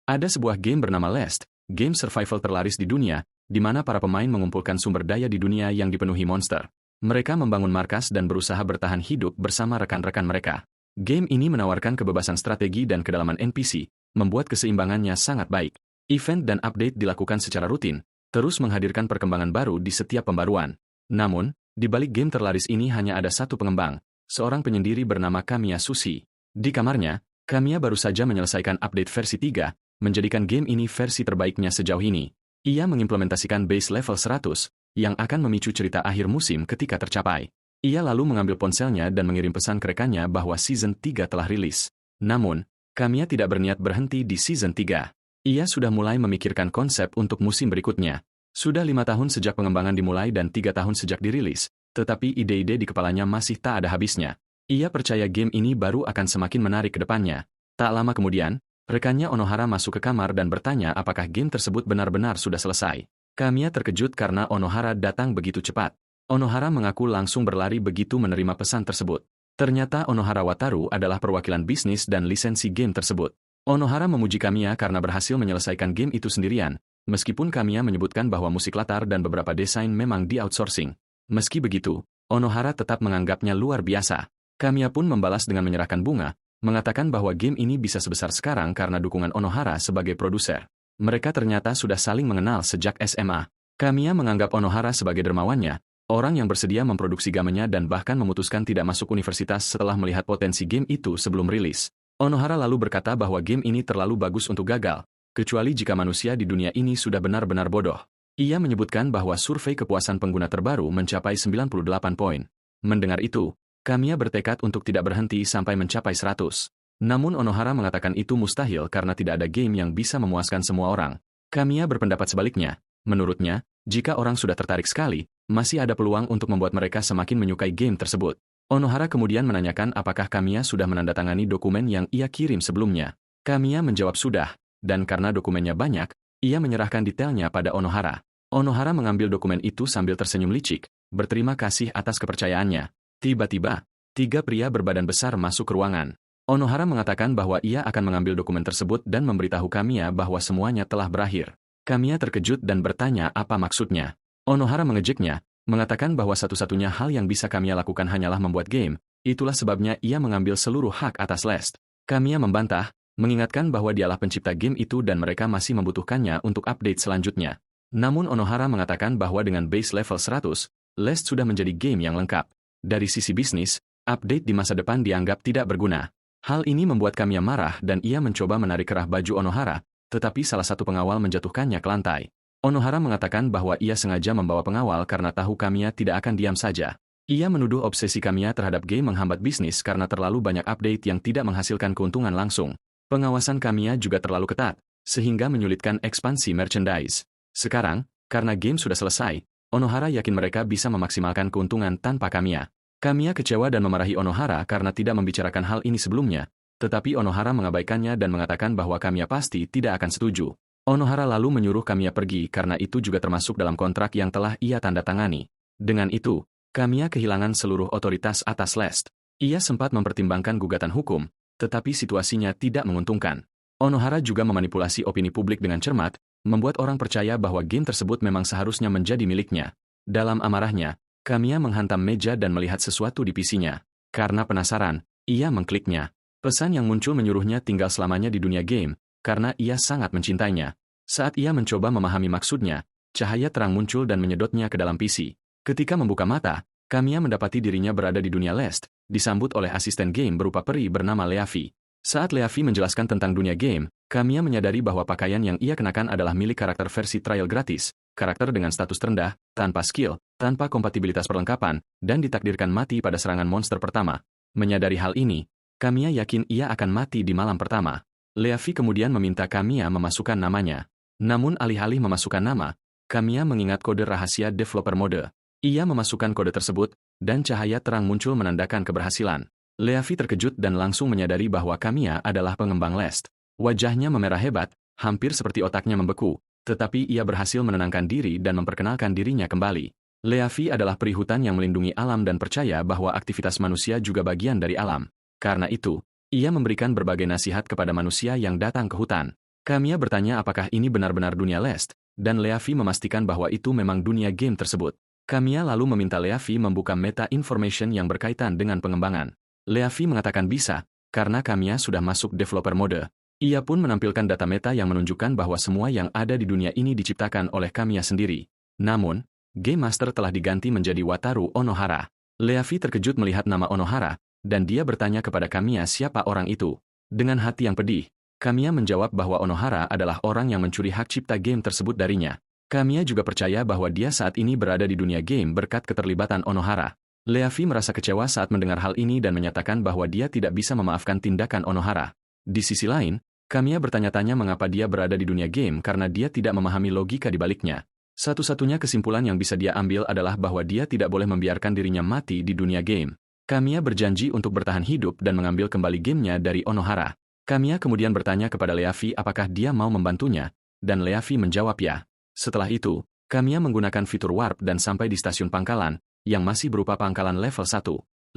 Ada sebuah game bernama Last, game survival terlaris di dunia, di mana para pemain mengumpulkan sumber daya di dunia yang dipenuhi monster. Mereka membangun markas dan berusaha bertahan hidup bersama rekan-rekan mereka. Game ini menawarkan kebebasan strategi dan kedalaman NPC, membuat keseimbangannya sangat baik. Event dan update dilakukan secara rutin, terus menghadirkan perkembangan baru di setiap pembaruan. Namun, di balik game terlaris ini hanya ada satu pengembang, seorang penyendiri bernama Kamiya Sushi. Di kamarnya, Kamiya baru saja menyelesaikan update versi 3, menjadikan game ini versi terbaiknya sejauh ini. Ia mengimplementasikan base level 100, yang akan memicu cerita akhir musim ketika tercapai. Ia lalu mengambil ponselnya dan mengirim pesan ke rekannya bahwa Season 3 telah rilis. Namun, Kamiya tidak berniat berhenti di Season 3. Ia sudah mulai memikirkan konsep untuk musim berikutnya. Sudah 5 tahun sejak pengembangan dimulai dan 3 tahun sejak dirilis, tetapi ide-ide di kepalanya masih tak ada habisnya. Ia percaya game ini baru akan semakin menarik ke depannya. Tak lama kemudian, rekannya Onohara masuk ke kamar dan bertanya apakah game tersebut benar-benar sudah selesai. Kamiya terkejut karena Onohara datang begitu cepat. Onohara mengaku langsung berlari begitu menerima pesan tersebut. Ternyata Onohara Wataru adalah perwakilan bisnis dan lisensi game tersebut. Onohara memuji Kamiya karena berhasil menyelesaikan game itu sendirian, meskipun Kamiya menyebutkan bahwa musik latar dan beberapa desain memang di-outsourcing. Meski begitu, Onohara tetap menganggapnya luar biasa. Kamiya pun membalas dengan menyerahkan bunga, mengatakan bahwa game ini bisa sebesar sekarang karena dukungan Onohara sebagai produser. Mereka ternyata sudah saling mengenal sejak SMA. Kamiya menganggap Onohara sebagai dermawannya, orang yang bersedia memproduksi gamenya dan bahkan memutuskan tidak masuk universitas setelah melihat potensi game itu sebelum rilis. Onohara lalu berkata bahwa game ini terlalu bagus untuk gagal, kecuali jika manusia di dunia ini sudah benar-benar bodoh. Ia menyebutkan bahwa survei kepuasan pengguna terbaru mencapai 98 poin. Mendengar itu, Kamiya bertekad untuk tidak berhenti sampai mencapai 100. Namun Onohara mengatakan itu mustahil karena tidak ada game yang bisa memuaskan semua orang. Kamiya berpendapat sebaliknya. Menurutnya, jika orang sudah tertarik sekali, masih ada peluang untuk membuat mereka semakin menyukai game tersebut. Onohara kemudian menanyakan apakah Kamiya sudah menandatangani dokumen yang ia kirim sebelumnya. Kamiya menjawab sudah, dan karena dokumennya banyak, ia menyerahkan detailnya pada Onohara. Onohara mengambil dokumen itu sambil tersenyum licik, berterima kasih atas kepercayaannya. Tiba-tiba, 3 pria berbadan besar masuk ke ruangan. Onohara mengatakan bahwa ia akan mengambil dokumen tersebut dan memberitahu Kamiya bahwa semuanya telah berakhir. Kamiya terkejut dan bertanya apa maksudnya. Onohara mengejeknya, mengatakan bahwa satu-satunya hal yang bisa Kamiya lakukan hanyalah membuat game, itulah sebabnya ia mengambil seluruh hak atas Last. Kamiya membantah, mengingatkan bahwa dialah pencipta game itu dan mereka masih membutuhkannya untuk update selanjutnya. Namun Onohara mengatakan bahwa dengan base level 100, Last sudah menjadi game yang lengkap. Dari sisi bisnis, update di masa depan dianggap tidak berguna. Hal ini membuat Kamiya marah dan ia mencoba menarik kerah baju Onohara, tetapi salah satu pengawal menjatuhkannya ke lantai. Onohara mengatakan bahwa ia sengaja membawa pengawal karena tahu Kamiya tidak akan diam saja. Ia menuduh obsesi Kamiya terhadap game menghambat bisnis karena terlalu banyak update yang tidak menghasilkan keuntungan langsung. Pengawasan Kamiya juga terlalu ketat, sehingga menyulitkan ekspansi merchandise. Sekarang, karena game sudah selesai, Onohara yakin mereka bisa memaksimalkan keuntungan tanpa Kamiya. Kamiya kecewa dan memarahi Onohara karena tidak membicarakan hal ini sebelumnya, tetapi Onohara mengabaikannya dan mengatakan bahwa Kamiya pasti tidak akan setuju. Onohara lalu menyuruh Kamiya pergi karena itu juga termasuk dalam kontrak yang telah ia tanda tangani. Dengan itu, Kamiya kehilangan seluruh otoritas atas Last. Ia sempat mempertimbangkan gugatan hukum, tetapi situasinya tidak menguntungkan. Onohara juga memanipulasi opini publik dengan cermat, membuat orang percaya bahwa game tersebut memang seharusnya menjadi miliknya. Dalam amarahnya, Kamiya menghantam meja dan melihat sesuatu di PC-nya. Karena penasaran, ia mengkliknya. Pesan yang muncul menyuruhnya tinggal selamanya di dunia game, karena ia sangat mencintainya. Saat ia mencoba memahami maksudnya, cahaya terang muncul dan menyedotnya ke dalam PC. Ketika membuka mata, Kamiya mendapati dirinya berada di dunia Last, disambut oleh asisten game berupa peri bernama Leafi. Saat Leafi menjelaskan tentang dunia game, Kamiya menyadari bahwa pakaian yang ia kenakan adalah milik karakter versi trial gratis, karakter dengan status terendah, tanpa skill, tanpa kompatibilitas perlengkapan, dan ditakdirkan mati pada serangan monster pertama. Menyadari hal ini, Kamiya yakin ia akan mati di malam pertama. Leafi kemudian meminta Kamiya memasukkan namanya. Namun alih-alih memasukkan nama, Kamiya mengingat kode rahasia developer mode. Ia memasukkan kode tersebut, dan cahaya terang muncul menandakan keberhasilan. Leafi terkejut dan langsung menyadari bahwa Kamiya adalah pengembang Last. Wajahnya memerah hebat, hampir seperti otaknya membeku, tetapi ia berhasil menenangkan diri dan memperkenalkan dirinya kembali. Leafi adalah peri hutan yang melindungi alam dan percaya bahwa aktivitas manusia juga bagian dari alam. Karena itu, ia memberikan berbagai nasihat kepada manusia yang datang ke hutan. Kamiya bertanya apakah ini benar-benar dunia Lest, dan Leafi memastikan bahwa itu memang dunia game tersebut. Kamiya lalu meminta Leafi membuka meta information yang berkaitan dengan pengembangan. Leafi mengatakan bisa, karena Kamiya sudah masuk developer mode. Ia pun menampilkan data meta yang menunjukkan bahwa semua yang ada di dunia ini diciptakan oleh Kamiya sendiri. Namun, Game Master telah diganti menjadi Wataru Onohara. Leafi terkejut melihat nama Onohara, dan dia bertanya kepada Kamiya siapa orang itu. Dengan hati yang pedih, Kamiya menjawab bahwa Onohara adalah orang yang mencuri hak cipta game tersebut darinya. Kamiya juga percaya bahwa dia saat ini berada di dunia game berkat keterlibatan Onohara. Leafi merasa kecewa saat mendengar hal ini dan menyatakan bahwa dia tidak bisa memaafkan tindakan Onohara. Di sisi lain, Kamiya bertanya-tanya mengapa dia berada di dunia game karena dia tidak memahami logika di baliknya. Satu-satunya kesimpulan yang bisa dia ambil adalah bahwa dia tidak boleh membiarkan dirinya mati di dunia game. Kamiya berjanji untuk bertahan hidup dan mengambil kembali gamenya dari Onohara. Kamiya kemudian bertanya kepada Leafi apakah dia mau membantunya, dan Leafi menjawab ya. Setelah itu, Kamiya menggunakan fitur warp dan sampai di stasiun pangkalan, yang masih berupa pangkalan level 1.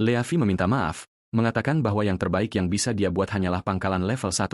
Leafi meminta maaf, mengatakan bahwa yang terbaik yang bisa dia buat hanyalah pangkalan level 1.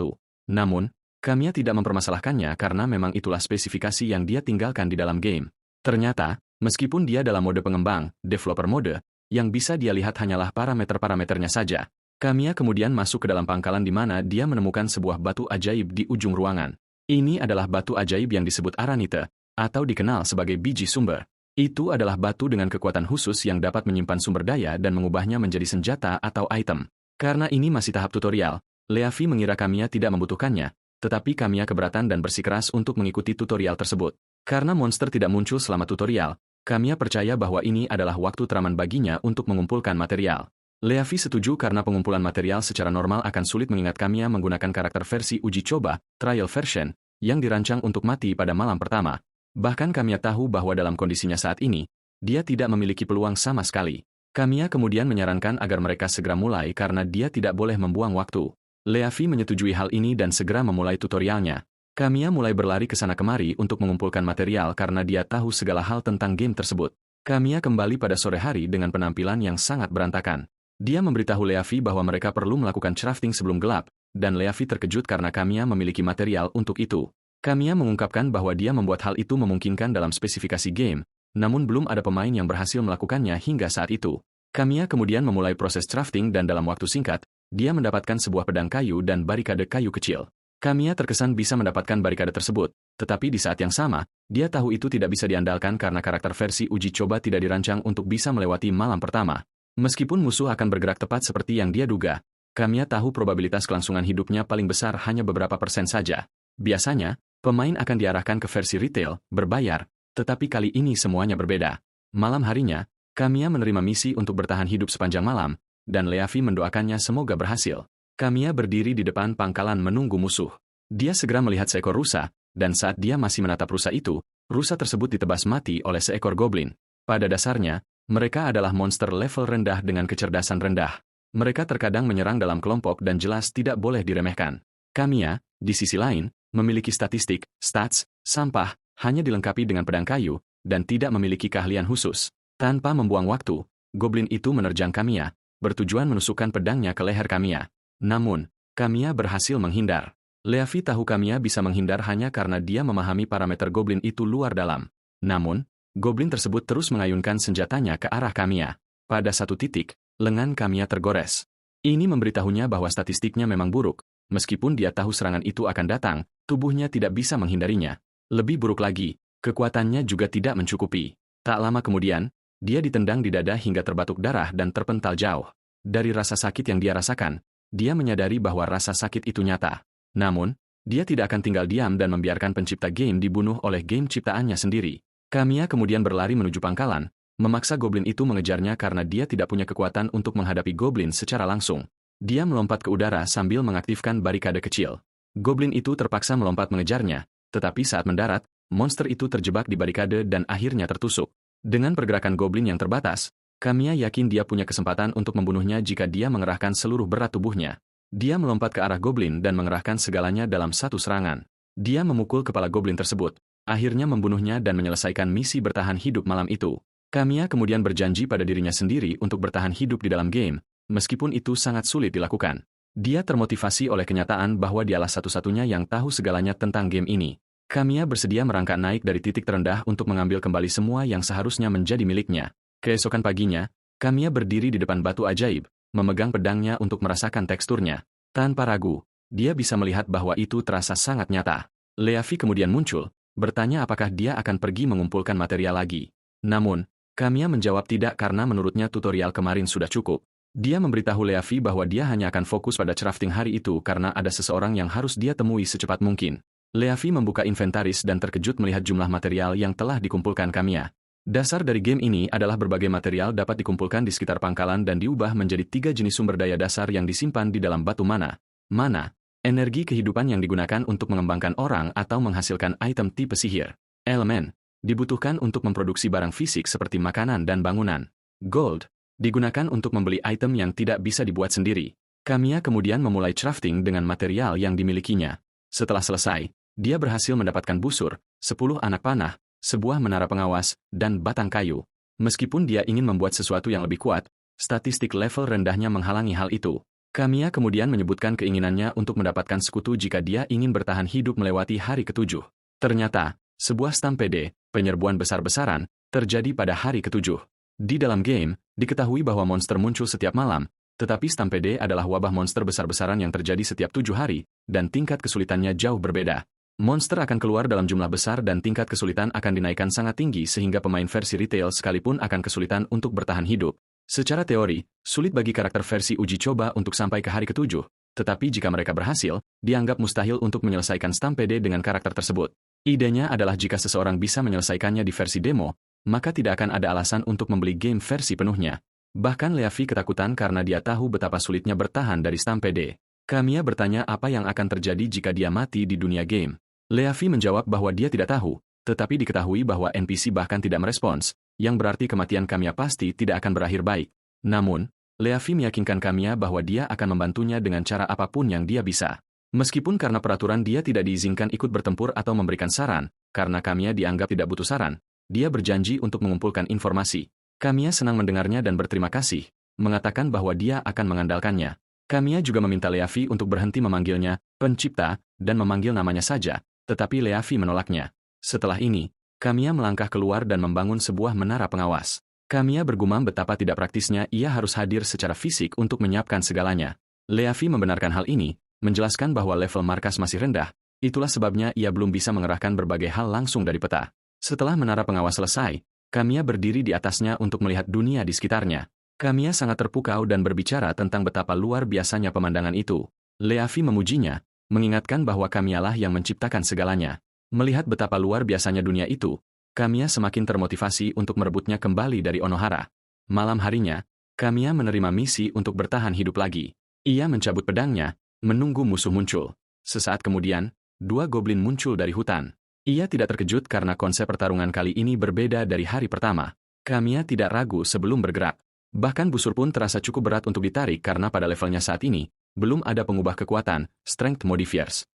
Namun, Kamiya tidak mempermasalahkannya karena memang itulah spesifikasi yang dia tinggalkan di dalam game. Ternyata, meskipun dia dalam mode pengembang, developer mode, yang bisa dia lihat hanyalah parameter-parameternya saja. Kamiya kemudian masuk ke dalam pangkalan di mana dia menemukan sebuah batu ajaib di ujung ruangan. Ini adalah batu ajaib yang disebut Aranite, atau dikenal sebagai biji sumber. Itu adalah batu dengan kekuatan khusus yang dapat menyimpan sumber daya dan mengubahnya menjadi senjata atau item. Karena ini masih tahap tutorial, Leafi mengira Kamiya tidak membutuhkannya, tetapi Kamiya keberatan dan bersikeras untuk mengikuti tutorial tersebut. Karena monster tidak muncul selama tutorial, Kamiya percaya bahwa ini adalah waktu teraman baginya untuk mengumpulkan material. Leafi setuju karena pengumpulan material secara normal akan sulit mengingat Kamiya menggunakan karakter versi uji coba, trial version, yang dirancang untuk mati pada malam pertama. Bahkan Kamiya tahu bahwa dalam kondisinya saat ini, dia tidak memiliki peluang sama sekali. Kamiya kemudian menyarankan agar mereka segera mulai karena dia tidak boleh membuang waktu. Leafi menyetujui hal ini dan segera memulai tutorialnya. Kamiya mulai berlari ke sana kemari untuk mengumpulkan material karena dia tahu segala hal tentang game tersebut. Kamiya kembali pada sore hari dengan penampilan yang sangat berantakan. Dia memberitahu Leafi bahwa mereka perlu melakukan crafting sebelum gelap, dan Leafi terkejut karena Kamiya memiliki material untuk itu. Kamiya mengungkapkan bahwa dia membuat hal itu memungkinkan dalam spesifikasi game, namun belum ada pemain yang berhasil melakukannya hingga saat itu. Kamiya kemudian memulai proses crafting dan dalam waktu singkat, dia mendapatkan sebuah pedang kayu dan barikade kayu kecil. Kamiya terkesan bisa mendapatkan barikade tersebut, tetapi di saat yang sama, dia tahu itu tidak bisa diandalkan karena karakter versi uji coba tidak dirancang untuk bisa melewati malam pertama. Meskipun musuh akan bergerak tepat seperti yang dia duga, Kamiya tahu probabilitas kelangsungan hidupnya paling besar hanya beberapa persen saja. Biasanya, pemain akan diarahkan ke versi retail, berbayar, tetapi kali ini semuanya berbeda. Malam harinya, Kamiya menerima misi untuk bertahan hidup sepanjang malam, dan Leafi mendoakannya semoga berhasil. Kamiya berdiri di depan pangkalan menunggu musuh. Dia segera melihat seekor rusa, dan saat dia masih menatap rusa itu, rusa tersebut ditebas mati oleh seekor goblin. Pada dasarnya, mereka adalah monster level rendah dengan kecerdasan rendah. Mereka terkadang menyerang dalam kelompok dan jelas tidak boleh diremehkan. Kamiya, di sisi lain, memiliki statistik, stats, sampah, hanya dilengkapi dengan pedang kayu, dan tidak memiliki keahlian khusus. Tanpa membuang waktu, goblin itu menerjang Kamiya, bertujuan menusukkan pedangnya ke leher Kamiya. Namun, Kamiya berhasil menghindar. Leafi tahu Kamiya bisa menghindar hanya karena dia memahami parameter goblin itu luar dalam. Namun, goblin tersebut terus mengayunkan senjatanya ke arah Kamiya. Pada satu titik, lengan Kamiya tergores. Ini memberitahunya bahwa statistiknya memang buruk. Meskipun dia tahu serangan itu akan datang, tubuhnya tidak bisa menghindarinya. Lebih buruk lagi, kekuatannya juga tidak mencukupi. Tak lama kemudian, dia ditendang di dada hingga terbatuk darah dan terpental jauh. Dari rasa sakit yang dia rasakan, dia menyadari bahwa rasa sakit itu nyata. Namun, dia tidak akan tinggal diam dan membiarkan pencipta game dibunuh oleh game ciptaannya sendiri. Kamiya kemudian berlari menuju pangkalan, memaksa goblin itu mengejarnya karena dia tidak punya kekuatan untuk menghadapi goblin secara langsung. Dia melompat ke udara sambil mengaktifkan barikade kecil. Goblin itu terpaksa melompat mengejarnya, tetapi saat mendarat, monster itu terjebak di barikade dan akhirnya tertusuk. Dengan pergerakan goblin yang terbatas, Kamiya yakin dia punya kesempatan untuk membunuhnya jika dia mengerahkan seluruh berat tubuhnya. Dia melompat ke arah goblin dan mengerahkan segalanya dalam satu serangan. Dia memukul kepala goblin tersebut, akhirnya membunuhnya dan menyelesaikan misi bertahan hidup malam itu. Kamiya kemudian berjanji pada dirinya sendiri untuk bertahan hidup di dalam game, meskipun itu sangat sulit dilakukan. Dia termotivasi oleh kenyataan bahwa dialah satu-satunya yang tahu segalanya tentang game ini. Kamiya bersedia merangkak naik dari titik terendah untuk mengambil kembali semua yang seharusnya menjadi miliknya. Keesokan paginya, Kamiya berdiri di depan batu ajaib, memegang pedangnya untuk merasakan teksturnya. Tanpa ragu, dia bisa melihat bahwa itu terasa sangat nyata. Leavi kemudian muncul, bertanya apakah dia akan pergi mengumpulkan material lagi. Namun, Kamiya menjawab tidak karena menurutnya tutorial kemarin sudah cukup. Dia memberitahu Leavi bahwa dia hanya akan fokus pada crafting hari itu karena ada seseorang yang harus dia temui secepat mungkin. Leavi membuka inventaris dan terkejut melihat jumlah material yang telah dikumpulkan Kamiya. Dasar dari game ini adalah berbagai material dapat dikumpulkan di sekitar pangkalan dan diubah menjadi 3 jenis sumber daya dasar yang disimpan di dalam batu mana. Mana, energi kehidupan yang digunakan untuk mengembangkan orang atau menghasilkan item tipe sihir. Elemen, dibutuhkan untuk memproduksi barang fisik seperti makanan dan bangunan. Gold, digunakan untuk membeli item yang tidak bisa dibuat sendiri. Kamiya kemudian memulai crafting dengan material yang dimilikinya. Setelah selesai, dia berhasil mendapatkan busur, 10 anak panah, sebuah menara pengawas, dan batang kayu. Meskipun dia ingin membuat sesuatu yang lebih kuat, statistik level rendahnya menghalangi hal itu. Kamiya kemudian menyebutkan keinginannya untuk mendapatkan sekutu jika dia ingin bertahan hidup melewati hari ke-7. Ternyata, sebuah stampede, penyerbuan besar-besaran, terjadi pada hari ke-7. Di dalam game, diketahui bahwa monster muncul setiap malam, tetapi stampede adalah wabah monster besar-besaran yang terjadi setiap 7 hari, dan tingkat kesulitannya jauh berbeda. Monster akan keluar dalam jumlah besar dan tingkat kesulitan akan dinaikkan sangat tinggi sehingga pemain versi retail sekalipun akan kesulitan untuk bertahan hidup. Secara teori, sulit bagi karakter versi uji coba untuk sampai ke hari ke-7, tetapi jika mereka berhasil, dianggap mustahil untuk menyelesaikan stampede dengan karakter tersebut. Idenya adalah jika seseorang bisa menyelesaikannya di versi demo, maka tidak akan ada alasan untuk membeli game versi penuhnya. Bahkan Leavi ketakutan karena dia tahu betapa sulitnya bertahan dari stampede. Kamiya bertanya apa yang akan terjadi jika dia mati di dunia game. Leavi menjawab bahwa dia tidak tahu, tetapi diketahui bahwa NPC bahkan tidak merespons, yang berarti kematian Kamiya pasti tidak akan berakhir baik. Namun, Leavi meyakinkan Kamiya bahwa dia akan membantunya dengan cara apapun yang dia bisa. Meskipun karena peraturan dia tidak diizinkan ikut bertempur atau memberikan saran, karena Kamiya dianggap tidak butuh saran, dia berjanji untuk mengumpulkan informasi. Kamiya senang mendengarnya dan berterima kasih, mengatakan bahwa dia akan mengandalkannya. Kamiya juga meminta Leavi untuk berhenti memanggilnya pencipta dan memanggil namanya saja, tetapi Leavi menolaknya. Setelah ini, Kamiya melangkah keluar dan membangun sebuah menara pengawas. Kamiya bergumam betapa tidak praktisnya ia harus hadir secara fisik untuk menyiapkan segalanya. Leavi membenarkan hal ini, menjelaskan bahwa level markas masih rendah, itulah sebabnya ia belum bisa mengerahkan berbagai hal langsung dari peta. Setelah menara pengawas selesai, Kamiya berdiri di atasnya untuk melihat dunia di sekitarnya. Kamiya sangat terpukau dan berbicara tentang betapa luar biasanya pemandangan itu. Leavi memujinya, mengingatkan bahwa Kamiyalah yang menciptakan segalanya. Melihat betapa luar biasanya dunia itu, Kamiya semakin termotivasi untuk merebutnya kembali dari Onohara. Malam harinya, Kamiya menerima misi untuk bertahan hidup lagi. Ia mencabut pedangnya, menunggu musuh muncul. Sesaat kemudian, 2 goblin muncul dari hutan. Ia tidak terkejut karena konsep pertarungan kali ini berbeda dari hari pertama. Kamiya tidak ragu sebelum bergerak. Bahkan busur pun terasa cukup berat untuk ditarik karena pada levelnya saat ini, belum ada pengubah kekuatan, strength modifiers.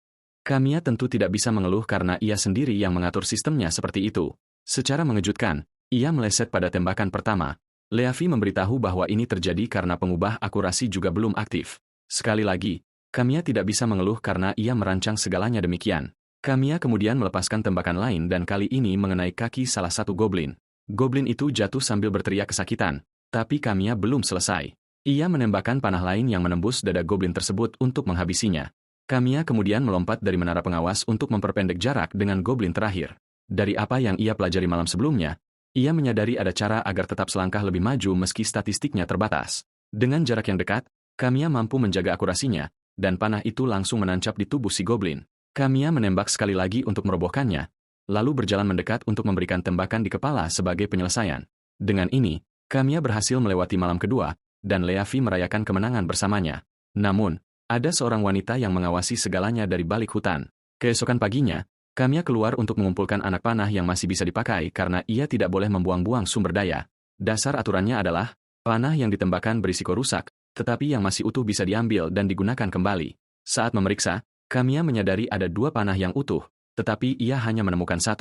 Kamiya tentu tidak bisa mengeluh karena ia sendiri yang mengatur sistemnya seperti itu. Secara mengejutkan, ia meleset pada tembakan pertama. Leavi memberitahu bahwa ini terjadi karena pengubah akurasi juga belum aktif. Sekali lagi, Kamiya tidak bisa mengeluh karena ia merancang segalanya demikian. Kamiya kemudian melepaskan tembakan lain dan kali ini mengenai kaki salah satu goblin. Goblin itu jatuh sambil berteriak kesakitan, tapi Kamiya belum selesai. Ia menembakkan panah lain yang menembus dada goblin tersebut untuk menghabisinya. Kamiya kemudian melompat dari menara pengawas untuk memperpendek jarak dengan goblin terakhir. Dari apa yang ia pelajari malam sebelumnya, ia menyadari ada cara agar tetap selangkah lebih maju meski statistiknya terbatas. Dengan jarak yang dekat, Kamiya mampu menjaga akurasinya, dan panah itu langsung menancap di tubuh si goblin. Kamiya menembak sekali lagi untuk merobohkannya, lalu berjalan mendekat untuk memberikan tembakan di kepala sebagai penyelesaian. Dengan ini, Kamiya berhasil melewati malam kedua, dan Leavi merayakan kemenangan bersamanya. Namun, ada seorang wanita yang mengawasi segalanya dari balik hutan. Keesokan paginya, Kamiya keluar untuk mengumpulkan anak panah yang masih bisa dipakai karena ia tidak boleh membuang-buang sumber daya. Dasar aturannya adalah, panah yang ditembakkan berisiko rusak, tetapi yang masih utuh bisa diambil dan digunakan kembali. Saat memeriksa, Kamiya menyadari ada 2 panah yang utuh, tetapi ia hanya menemukan 1.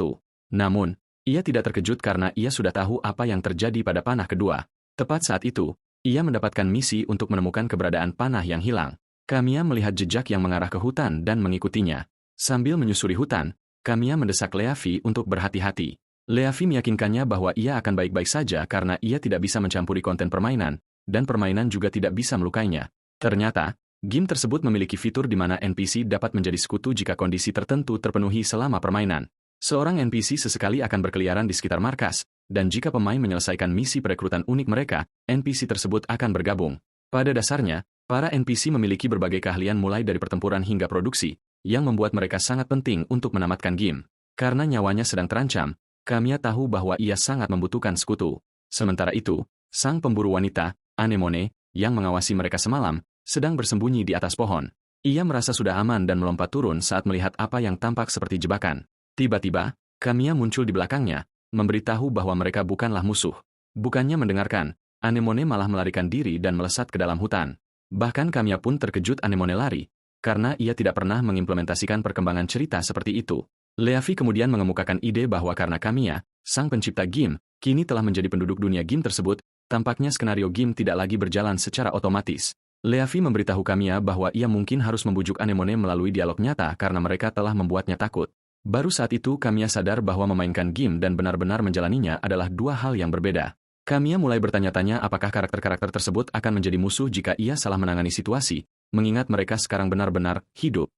Namun, ia tidak terkejut karena ia sudah tahu apa yang terjadi pada panah kedua. Tepat saat itu, ia mendapatkan misi untuk menemukan keberadaan panah yang hilang. Kamiya melihat jejak yang mengarah ke hutan dan mengikutinya. Sambil menyusuri hutan, Kamiya mendesak Leafi untuk berhati-hati. Leafi meyakinkannya bahwa ia akan baik-baik saja karena ia tidak bisa mencampuri konten permainan, dan permainan juga tidak bisa melukainya. Ternyata, game tersebut memiliki fitur di mana NPC dapat menjadi sekutu jika kondisi tertentu terpenuhi selama permainan. Seorang NPC sesekali akan berkeliaran di sekitar markas, dan jika pemain menyelesaikan misi perekrutan unik mereka, NPC tersebut akan bergabung. Pada dasarnya, para NPC memiliki berbagai keahlian mulai dari pertempuran hingga produksi, yang membuat mereka sangat penting untuk menamatkan game. Karena nyawanya sedang terancam, Kamiya tahu bahwa ia sangat membutuhkan sekutu. Sementara itu, sang pemburu wanita, Anemone, yang mengawasi mereka semalam, sedang bersembunyi di atas pohon. Ia merasa sudah aman dan melompat turun saat melihat apa yang tampak seperti jebakan. Tiba-tiba, Kamiya muncul di belakangnya, memberitahu bahwa mereka bukanlah musuh. Bukannya mendengarkan, Anemone malah melarikan diri dan melesat ke dalam hutan. Bahkan Kamiya pun terkejut Anemone lari, karena ia tidak pernah mengimplementasikan perkembangan cerita seperti itu. Leafi kemudian mengemukakan ide bahwa karena Kamiya, sang pencipta game, kini telah menjadi penduduk dunia game tersebut, tampaknya skenario game tidak lagi berjalan secara otomatis. Leafi memberitahu Kamiya bahwa ia mungkin harus membujuk Anemone melalui dialog nyata karena mereka telah membuatnya takut. Baru saat itu Kamiya sadar bahwa memainkan game dan benar-benar menjalaninya adalah dua hal yang berbeda. Kamiya mulai bertanya-tanya apakah karakter-karakter tersebut akan menjadi musuh jika ia salah menangani situasi, mengingat mereka sekarang benar-benar hidup.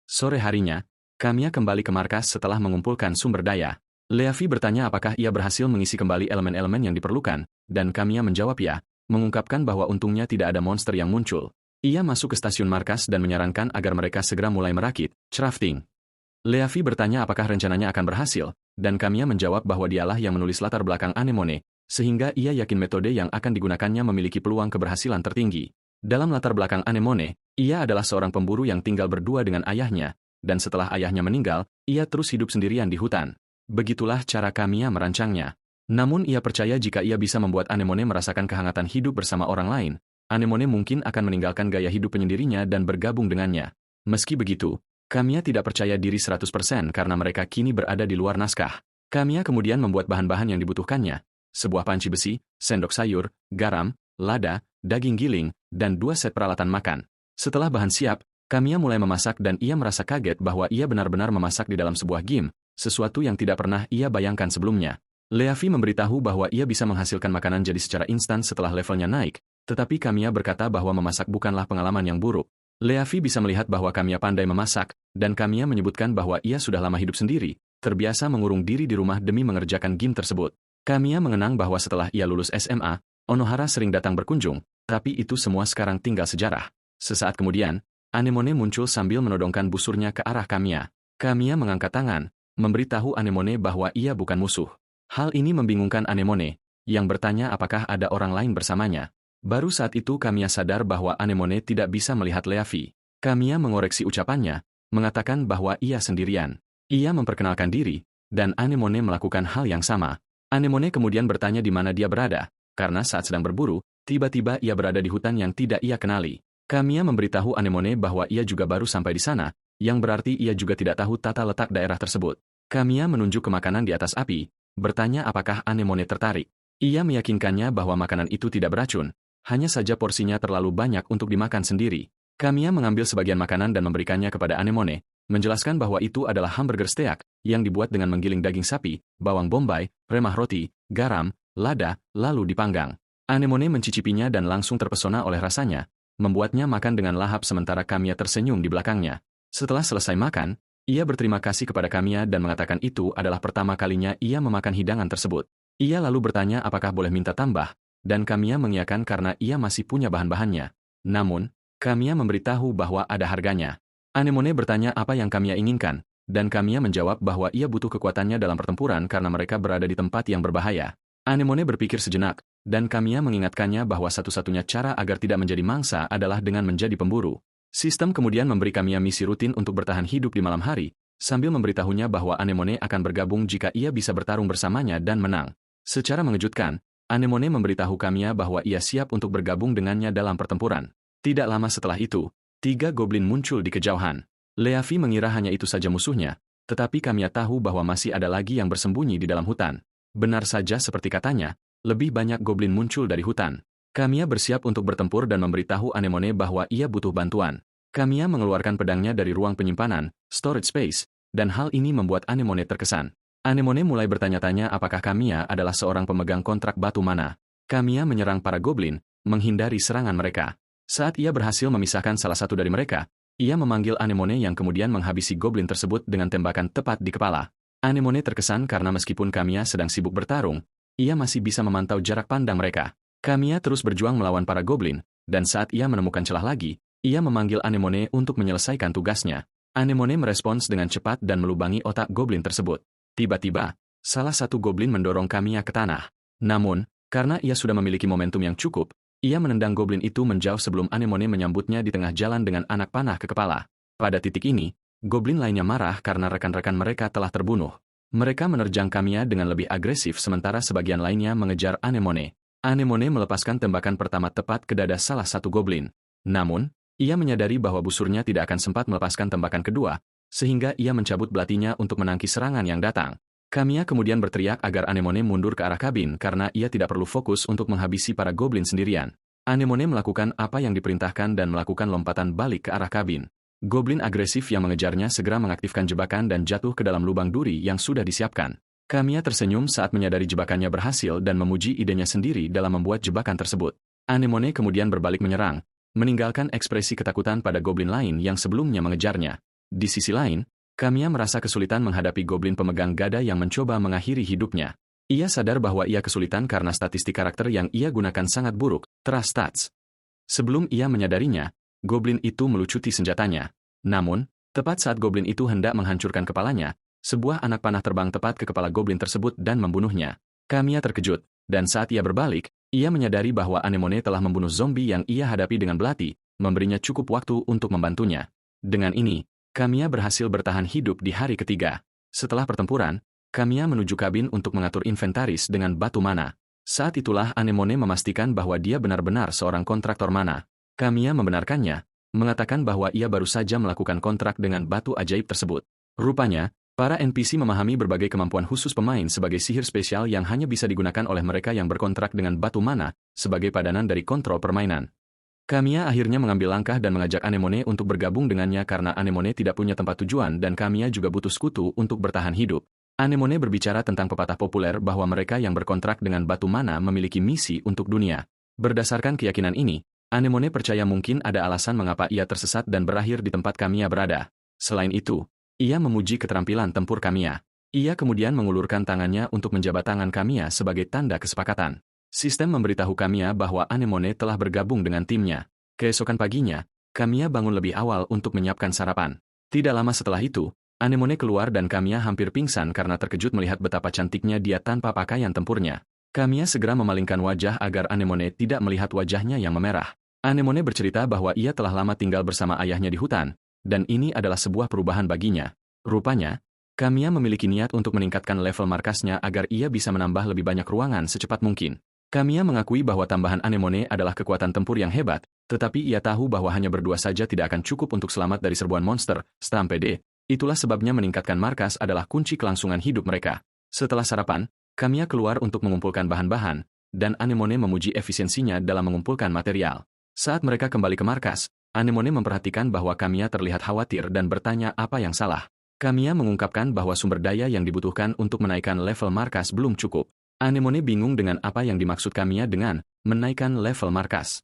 Sore harinya, Kamiya kembali ke markas setelah mengumpulkan sumber daya. Leafi bertanya apakah ia berhasil mengisi kembali elemen-elemen yang diperlukan, dan Kamiya menjawab ya, mengungkapkan bahwa untungnya tidak ada monster yang muncul. Ia masuk ke stasiun markas dan menyarankan agar mereka segera mulai merakit, crafting. Leafi bertanya apakah rencananya akan berhasil, dan Kamiya menjawab bahwa dialah yang menulis latar belakang Anemone, sehingga ia yakin metode yang akan digunakannya memiliki peluang keberhasilan tertinggi. Dalam latar belakang Anemone, ia adalah seorang pemburu yang tinggal berdua dengan ayahnya, dan setelah ayahnya meninggal, ia terus hidup sendirian di hutan. Begitulah cara Kamiya merancangnya. Namun ia percaya jika ia bisa membuat Anemone merasakan kehangatan hidup bersama orang lain, Anemone mungkin akan meninggalkan gaya hidup penyendirinya dan bergabung dengannya. Meski begitu, Kamiya tidak percaya diri 100% karena mereka kini berada di luar naskah. Kamiya kemudian membuat bahan-bahan yang dibutuhkannya, sebuah panci besi, sendok sayur, garam, lada, daging giling, dan 2 set peralatan makan. Setelah bahan siap, Kamiya mulai memasak dan ia merasa kaget bahwa ia benar-benar memasak di dalam sebuah game, sesuatu yang tidak pernah ia bayangkan sebelumnya. Leafi memberitahu bahwa ia bisa menghasilkan makanan jadi secara instan setelah levelnya naik, tetapi Kamiya berkata bahwa memasak bukanlah pengalaman yang buruk. Leafi bisa melihat bahwa Kamiya pandai memasak, dan Kamiya menyebutkan bahwa ia sudah lama hidup sendiri, terbiasa mengurung diri di rumah demi mengerjakan game tersebut. Kamiya mengenang bahwa setelah ia lulus SMA, Onohara sering datang berkunjung, tapi itu semua sekarang tinggal sejarah. Sesaat kemudian, Anemone muncul sambil menodongkan busurnya ke arah Kamiya. Kamiya mengangkat tangan, memberitahu Anemone bahwa ia bukan musuh. Hal ini membingungkan Anemone, yang bertanya apakah ada orang lain bersamanya. Baru saat itu Kamiya sadar bahwa Anemone tidak bisa melihat Leafi. Kamiya mengoreksi ucapannya, mengatakan bahwa ia sendirian. Ia memperkenalkan diri, dan Anemone melakukan hal yang sama. Anemone kemudian bertanya di mana dia berada, karena saat sedang berburu, tiba-tiba ia berada di hutan yang tidak ia kenali. Kamiya memberitahu Anemone bahwa ia juga baru sampai di sana, yang berarti ia juga tidak tahu tata letak daerah tersebut. Kamiya menunjuk ke makanan di atas api, bertanya apakah Anemone tertarik. Ia meyakinkannya bahwa makanan itu tidak beracun, hanya saja porsinya terlalu banyak untuk dimakan sendiri. Kamiya mengambil sebagian makanan dan memberikannya kepada Anemone, menjelaskan bahwa itu adalah hamburger steak yang dibuat dengan menggiling daging sapi, bawang bombay, remah roti, garam, lada, lalu dipanggang. Anemone mencicipinya dan langsung terpesona oleh rasanya, membuatnya makan dengan lahap sementara Kamiya tersenyum di belakangnya. Setelah selesai makan, ia berterima kasih kepada Kamiya dan mengatakan itu adalah pertama kalinya ia memakan hidangan tersebut. Ia lalu bertanya apakah boleh minta tambah, dan Kamiya mengiyakan karena ia masih punya bahan-bahannya. Namun, Kamiya memberitahu bahwa ada harganya. Anemone bertanya apa yang Kamiya inginkan, dan Kamiya menjawab bahwa ia butuh kekuatannya dalam pertempuran karena mereka berada di tempat yang berbahaya. Anemone berpikir sejenak, dan Kamiya mengingatkannya bahwa satu-satunya cara agar tidak menjadi mangsa adalah dengan menjadi pemburu. Sistem kemudian memberi Kamiya misi rutin untuk bertahan hidup di malam hari, sambil memberitahunya bahwa Anemone akan bergabung jika ia bisa bertarung bersamanya dan menang. Secara mengejutkan, Anemone memberitahu Kamiya bahwa ia siap untuk bergabung dengannya dalam pertempuran. Tidak lama setelah itu, 3 goblin muncul di kejauhan. Leafi mengira hanya itu saja musuhnya, tetapi Kamiya tahu bahwa masih ada lagi yang bersembunyi di dalam hutan. Benar saja seperti katanya, lebih banyak goblin muncul dari hutan. Kamiya bersiap untuk bertempur dan memberitahu Anemone bahwa ia butuh bantuan. Kamiya mengeluarkan pedangnya dari ruang penyimpanan, storage space, dan hal ini membuat Anemone terkesan. Anemone mulai bertanya-tanya apakah Kamiya adalah seorang pemegang kontrak batu mana. Kamiya menyerang para goblin, menghindari serangan mereka. Saat ia berhasil memisahkan salah satu dari mereka, ia memanggil Anemone yang kemudian menghabisi goblin tersebut dengan tembakan tepat di kepala. Anemone terkesan karena meskipun Kamiya sedang sibuk bertarung, ia masih bisa memantau jarak pandang mereka. Kamiya terus berjuang melawan para goblin, dan saat ia menemukan celah lagi, ia memanggil Anemone untuk menyelesaikan tugasnya. Anemone merespons dengan cepat dan melubangi otak goblin tersebut. Tiba-tiba, salah satu goblin mendorong Kamiya ke tanah. Namun, karena ia sudah memiliki momentum yang cukup, ia menendang goblin itu menjauh sebelum Anemone menyambutnya di tengah jalan dengan anak panah ke kepala. Pada titik ini, goblin lainnya marah karena rekan-rekan mereka telah terbunuh. Mereka menerjang Kamiya dengan lebih agresif sementara sebagian lainnya mengejar Anemone. Anemone melepaskan tembakan pertama tepat ke dada salah satu goblin. Namun, ia menyadari bahwa busurnya tidak akan sempat melepaskan tembakan kedua, sehingga ia mencabut belatinya untuk menangkis serangan yang datang. Kamiya kemudian berteriak agar Anemone mundur ke arah kabin karena ia tidak perlu fokus untuk menghabisi para goblin sendirian. Anemone melakukan apa yang diperintahkan dan melakukan lompatan balik ke arah kabin. Goblin agresif yang mengejarnya segera mengaktifkan jebakan dan jatuh ke dalam lubang duri yang sudah disiapkan. Kamiya tersenyum saat menyadari jebakannya berhasil dan memuji idenya sendiri dalam membuat jebakan tersebut. Anemone kemudian berbalik menyerang, meninggalkan ekspresi ketakutan pada goblin lain yang sebelumnya mengejarnya. Di sisi lain, Kamiya merasa kesulitan menghadapi goblin pemegang gada yang mencoba mengakhiri hidupnya. Ia sadar bahwa ia kesulitan karena statistik karakter yang ia gunakan sangat buruk, Trust Stats. Sebelum ia menyadarinya, goblin itu melucuti senjatanya. Namun, tepat saat goblin itu hendak menghancurkan kepalanya, sebuah anak panah terbang tepat ke kepala goblin tersebut dan membunuhnya. Kamiya terkejut, dan saat ia berbalik, ia menyadari bahwa Anemone telah membunuh zombie yang ia hadapi dengan belati, memberinya cukup waktu untuk membantunya. Dengan ini, Kamiya berhasil bertahan hidup di hari ketiga. Setelah pertempuran, Kamiya menuju kabin untuk mengatur inventaris dengan batu mana. Saat itulah Anemone memastikan bahwa dia benar-benar seorang kontraktor mana. Kamiya membenarkannya, mengatakan bahwa ia baru saja melakukan kontrak dengan batu ajaib tersebut. Rupanya, para NPC memahami berbagai kemampuan khusus pemain sebagai sihir spesial yang hanya bisa digunakan oleh mereka yang berkontrak dengan batu mana, sebagai padanan dari kontrol permainan. Kamiya akhirnya mengambil langkah dan mengajak Anemone untuk bergabung dengannya karena Anemone tidak punya tempat tujuan dan Kamiya juga butuh sekutu untuk bertahan hidup. Anemone berbicara tentang pepatah populer bahwa mereka yang berkontrak dengan batu mana memiliki misi untuk dunia. Berdasarkan keyakinan ini, Anemone percaya mungkin ada alasan mengapa ia tersesat dan berakhir di tempat Kamiya berada. Selain itu, ia memuji keterampilan tempur Kamiya. Ia kemudian mengulurkan tangannya untuk menjabat tangan Kamiya sebagai tanda kesepakatan. Sistem memberitahu Kamiya bahwa Anemone telah bergabung dengan timnya. Keesokan paginya, Kamiya bangun lebih awal untuk menyiapkan sarapan. Tidak lama setelah itu, Anemone keluar dan Kamiya hampir pingsan karena terkejut melihat betapa cantiknya dia tanpa pakaian tempurnya. Kamiya segera memalingkan wajah agar Anemone tidak melihat wajahnya yang memerah. Anemone bercerita bahwa ia telah lama tinggal bersama ayahnya di hutan, dan ini adalah sebuah perubahan baginya. Rupanya, Kamiya memiliki niat untuk meningkatkan level markasnya agar ia bisa menambah lebih banyak ruangan secepat mungkin. Kamiya mengakui bahwa tambahan Anemone adalah kekuatan tempur yang hebat, tetapi ia tahu bahwa hanya berdua saja tidak akan cukup untuk selamat dari serbuan monster, Stampede. Itulah sebabnya meningkatkan markas adalah kunci kelangsungan hidup mereka. Setelah sarapan, Kamiya keluar untuk mengumpulkan bahan-bahan, dan Anemone memuji efisiensinya dalam mengumpulkan material. Saat mereka kembali ke markas, Anemone memperhatikan bahwa Kamiya terlihat khawatir dan bertanya apa yang salah. Kamiya mengungkapkan bahwa sumber daya yang dibutuhkan untuk menaikkan level markas belum cukup. Anemone bingung dengan apa yang dimaksud Kamiya dengan menaikkan level markas.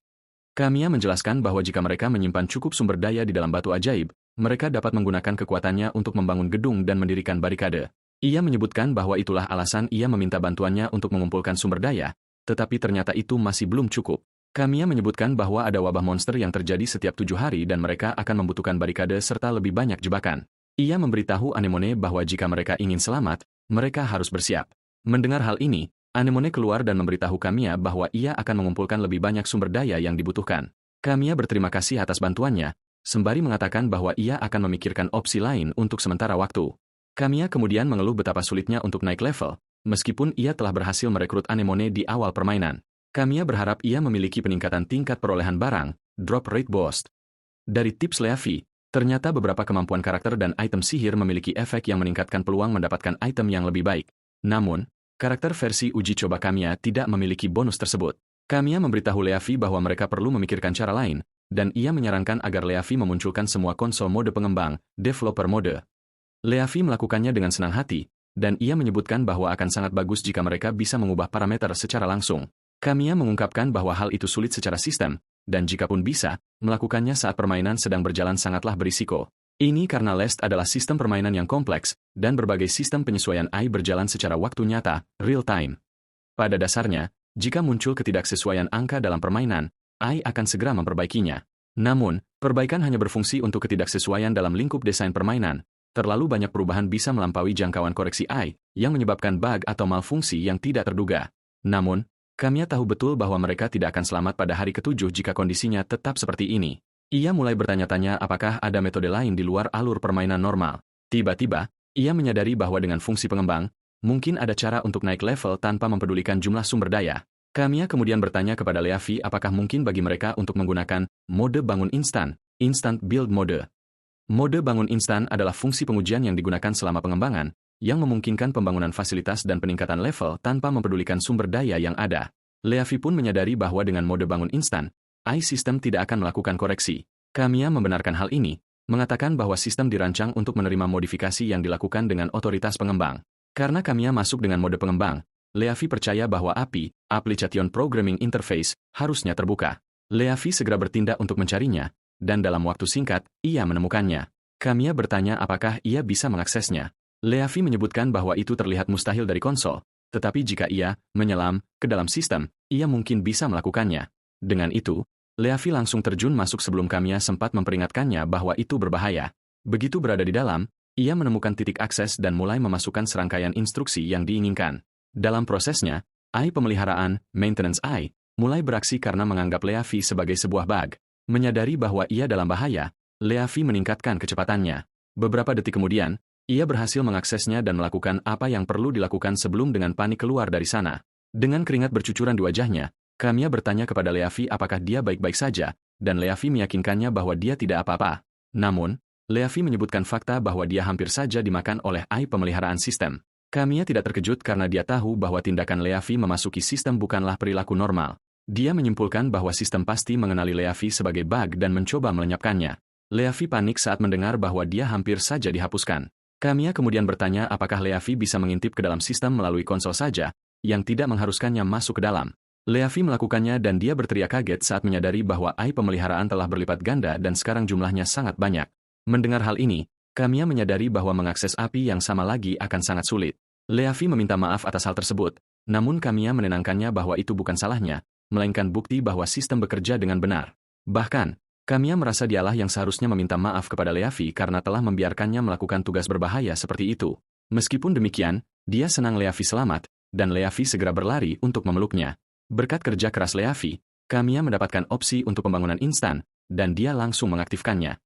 Kamiya menjelaskan bahwa jika mereka menyimpan cukup sumber daya di dalam batu ajaib, mereka dapat menggunakan kekuatannya untuk membangun gedung dan mendirikan barikade. Ia menyebutkan bahwa itulah alasan ia meminta bantuannya untuk mengumpulkan sumber daya, tetapi ternyata itu masih belum cukup. Kamiya menyebutkan bahwa ada wabah monster yang terjadi setiap 7 hari dan mereka akan membutuhkan barikade serta lebih banyak jebakan. Ia memberitahu Anemone bahwa jika mereka ingin selamat, mereka harus bersiap. Mendengar hal ini, Anemone keluar dan memberitahu Kamiya bahwa ia akan mengumpulkan lebih banyak sumber daya yang dibutuhkan. Kamiya berterima kasih atas bantuannya, sembari mengatakan bahwa ia akan memikirkan opsi lain untuk sementara waktu. Kamiya kemudian mengeluh betapa sulitnya untuk naik level, meskipun ia telah berhasil merekrut Anemone di awal permainan. Kamiya berharap ia memiliki peningkatan tingkat perolehan barang, drop rate boost. Dari tips Leafi, ternyata beberapa kemampuan karakter dan item sihir memiliki efek yang meningkatkan peluang mendapatkan item yang lebih baik. Namun, karakter versi uji coba Kamiya tidak memiliki bonus tersebut. Kamiya memberitahu Leafi bahwa mereka perlu memikirkan cara lain, dan ia menyarankan agar Leafi memunculkan semua konsol mode pengembang, developer mode. Leafi melakukannya dengan senang hati, dan ia menyebutkan bahwa akan sangat bagus jika mereka bisa mengubah parameter secara langsung. Kamiya mengungkapkan bahwa hal itu sulit secara sistem, dan jikapun bisa, melakukannya saat permainan sedang berjalan sangatlah berisiko. Ini karena Lest adalah sistem permainan yang kompleks, dan berbagai sistem penyesuaian AI berjalan secara waktu nyata, real time. Pada dasarnya, jika muncul ketidaksesuaian angka dalam permainan, AI akan segera memperbaikinya. Namun, perbaikan hanya berfungsi untuk ketidaksesuaian dalam lingkup desain permainan. Terlalu banyak perubahan bisa melampaui jangkauan koreksi AI, yang menyebabkan bug atau malfungsi yang tidak terduga. Namun, Kamiya tahu betul bahwa mereka tidak akan selamat pada hari ke-7 jika kondisinya tetap seperti ini. Ia mulai bertanya-tanya apakah ada metode lain di luar alur permainan normal. Tiba-tiba, ia menyadari bahwa dengan fungsi pengembang, mungkin ada cara untuk naik level tanpa mempedulikan jumlah sumber daya. Kamiya kemudian bertanya kepada Leafi apakah mungkin bagi mereka untuk menggunakan mode bangun instan, instant build mode. Mode bangun instan adalah fungsi pengujian yang digunakan selama pengembangan, yang memungkinkan pembangunan fasilitas dan peningkatan level tanpa mempedulikan sumber daya yang ada. Leafi pun menyadari bahwa dengan mode bangun instan, AI sistem tidak akan melakukan koreksi. Kamiya membenarkan hal ini, mengatakan bahwa sistem dirancang untuk menerima modifikasi yang dilakukan dengan otoritas pengembang. Karena Kamiya masuk dengan mode pengembang, Leafi percaya bahwa API, Application Programming Interface, harusnya terbuka. Leafi segera bertindak untuk mencarinya, dan dalam waktu singkat, ia menemukannya. Kamiya bertanya apakah ia bisa mengaksesnya. Leafi menyebutkan bahwa itu terlihat mustahil dari konsol, tetapi jika ia menyelam ke dalam sistem, ia mungkin bisa melakukannya. Dengan itu, Leafi langsung terjun masuk sebelum Kamiya sempat memperingatkannya bahwa itu berbahaya. Begitu berada di dalam, ia menemukan titik akses dan mulai memasukkan serangkaian instruksi yang diinginkan. Dalam prosesnya, AI pemeliharaan, maintenance AI, mulai beraksi karena menganggap Leafi sebagai sebuah bug. Menyadari bahwa ia dalam bahaya, Leafi meningkatkan kecepatannya. Beberapa detik kemudian, ia berhasil mengaksesnya dan melakukan apa yang perlu dilakukan sebelum dengan panik keluar dari sana. Dengan keringat bercucuran di wajahnya, Kamiya bertanya kepada Leafi apakah dia baik-baik saja, dan Leafi meyakinkannya bahwa dia tidak apa-apa. Namun, Leafi menyebutkan fakta bahwa dia hampir saja dimakan oleh AI pemeliharaan sistem. Kamiya tidak terkejut karena dia tahu bahwa tindakan Leafi memasuki sistem bukanlah perilaku normal. Dia menyimpulkan bahwa sistem pasti mengenali Leafi sebagai bug dan mencoba melenyapkannya. Leafi panik saat mendengar bahwa dia hampir saja dihapuskan. Kamiya kemudian bertanya apakah Leafi bisa mengintip ke dalam sistem melalui konsol saja, yang tidak mengharuskannya masuk ke dalam. Leafi melakukannya dan dia berteriak kaget saat menyadari bahwa AI pemeliharaan telah berlipat ganda dan sekarang jumlahnya sangat banyak. Mendengar hal ini, Kamiya menyadari bahwa mengakses API yang sama lagi akan sangat sulit. Leafi meminta maaf atas hal tersebut, namun Kamiya menenangkannya bahwa itu bukan salahnya, melainkan bukti bahwa sistem bekerja dengan benar. Bahkan, Kamiya merasa dialah yang seharusnya meminta maaf kepada Leafi karena telah membiarkannya melakukan tugas berbahaya seperti itu. Meskipun demikian, dia senang Leafi selamat, dan Leafi segera berlari untuk memeluknya. Berkat kerja keras Leafi, Kamiya mendapatkan opsi untuk pembangunan instan, dan dia langsung mengaktifkannya.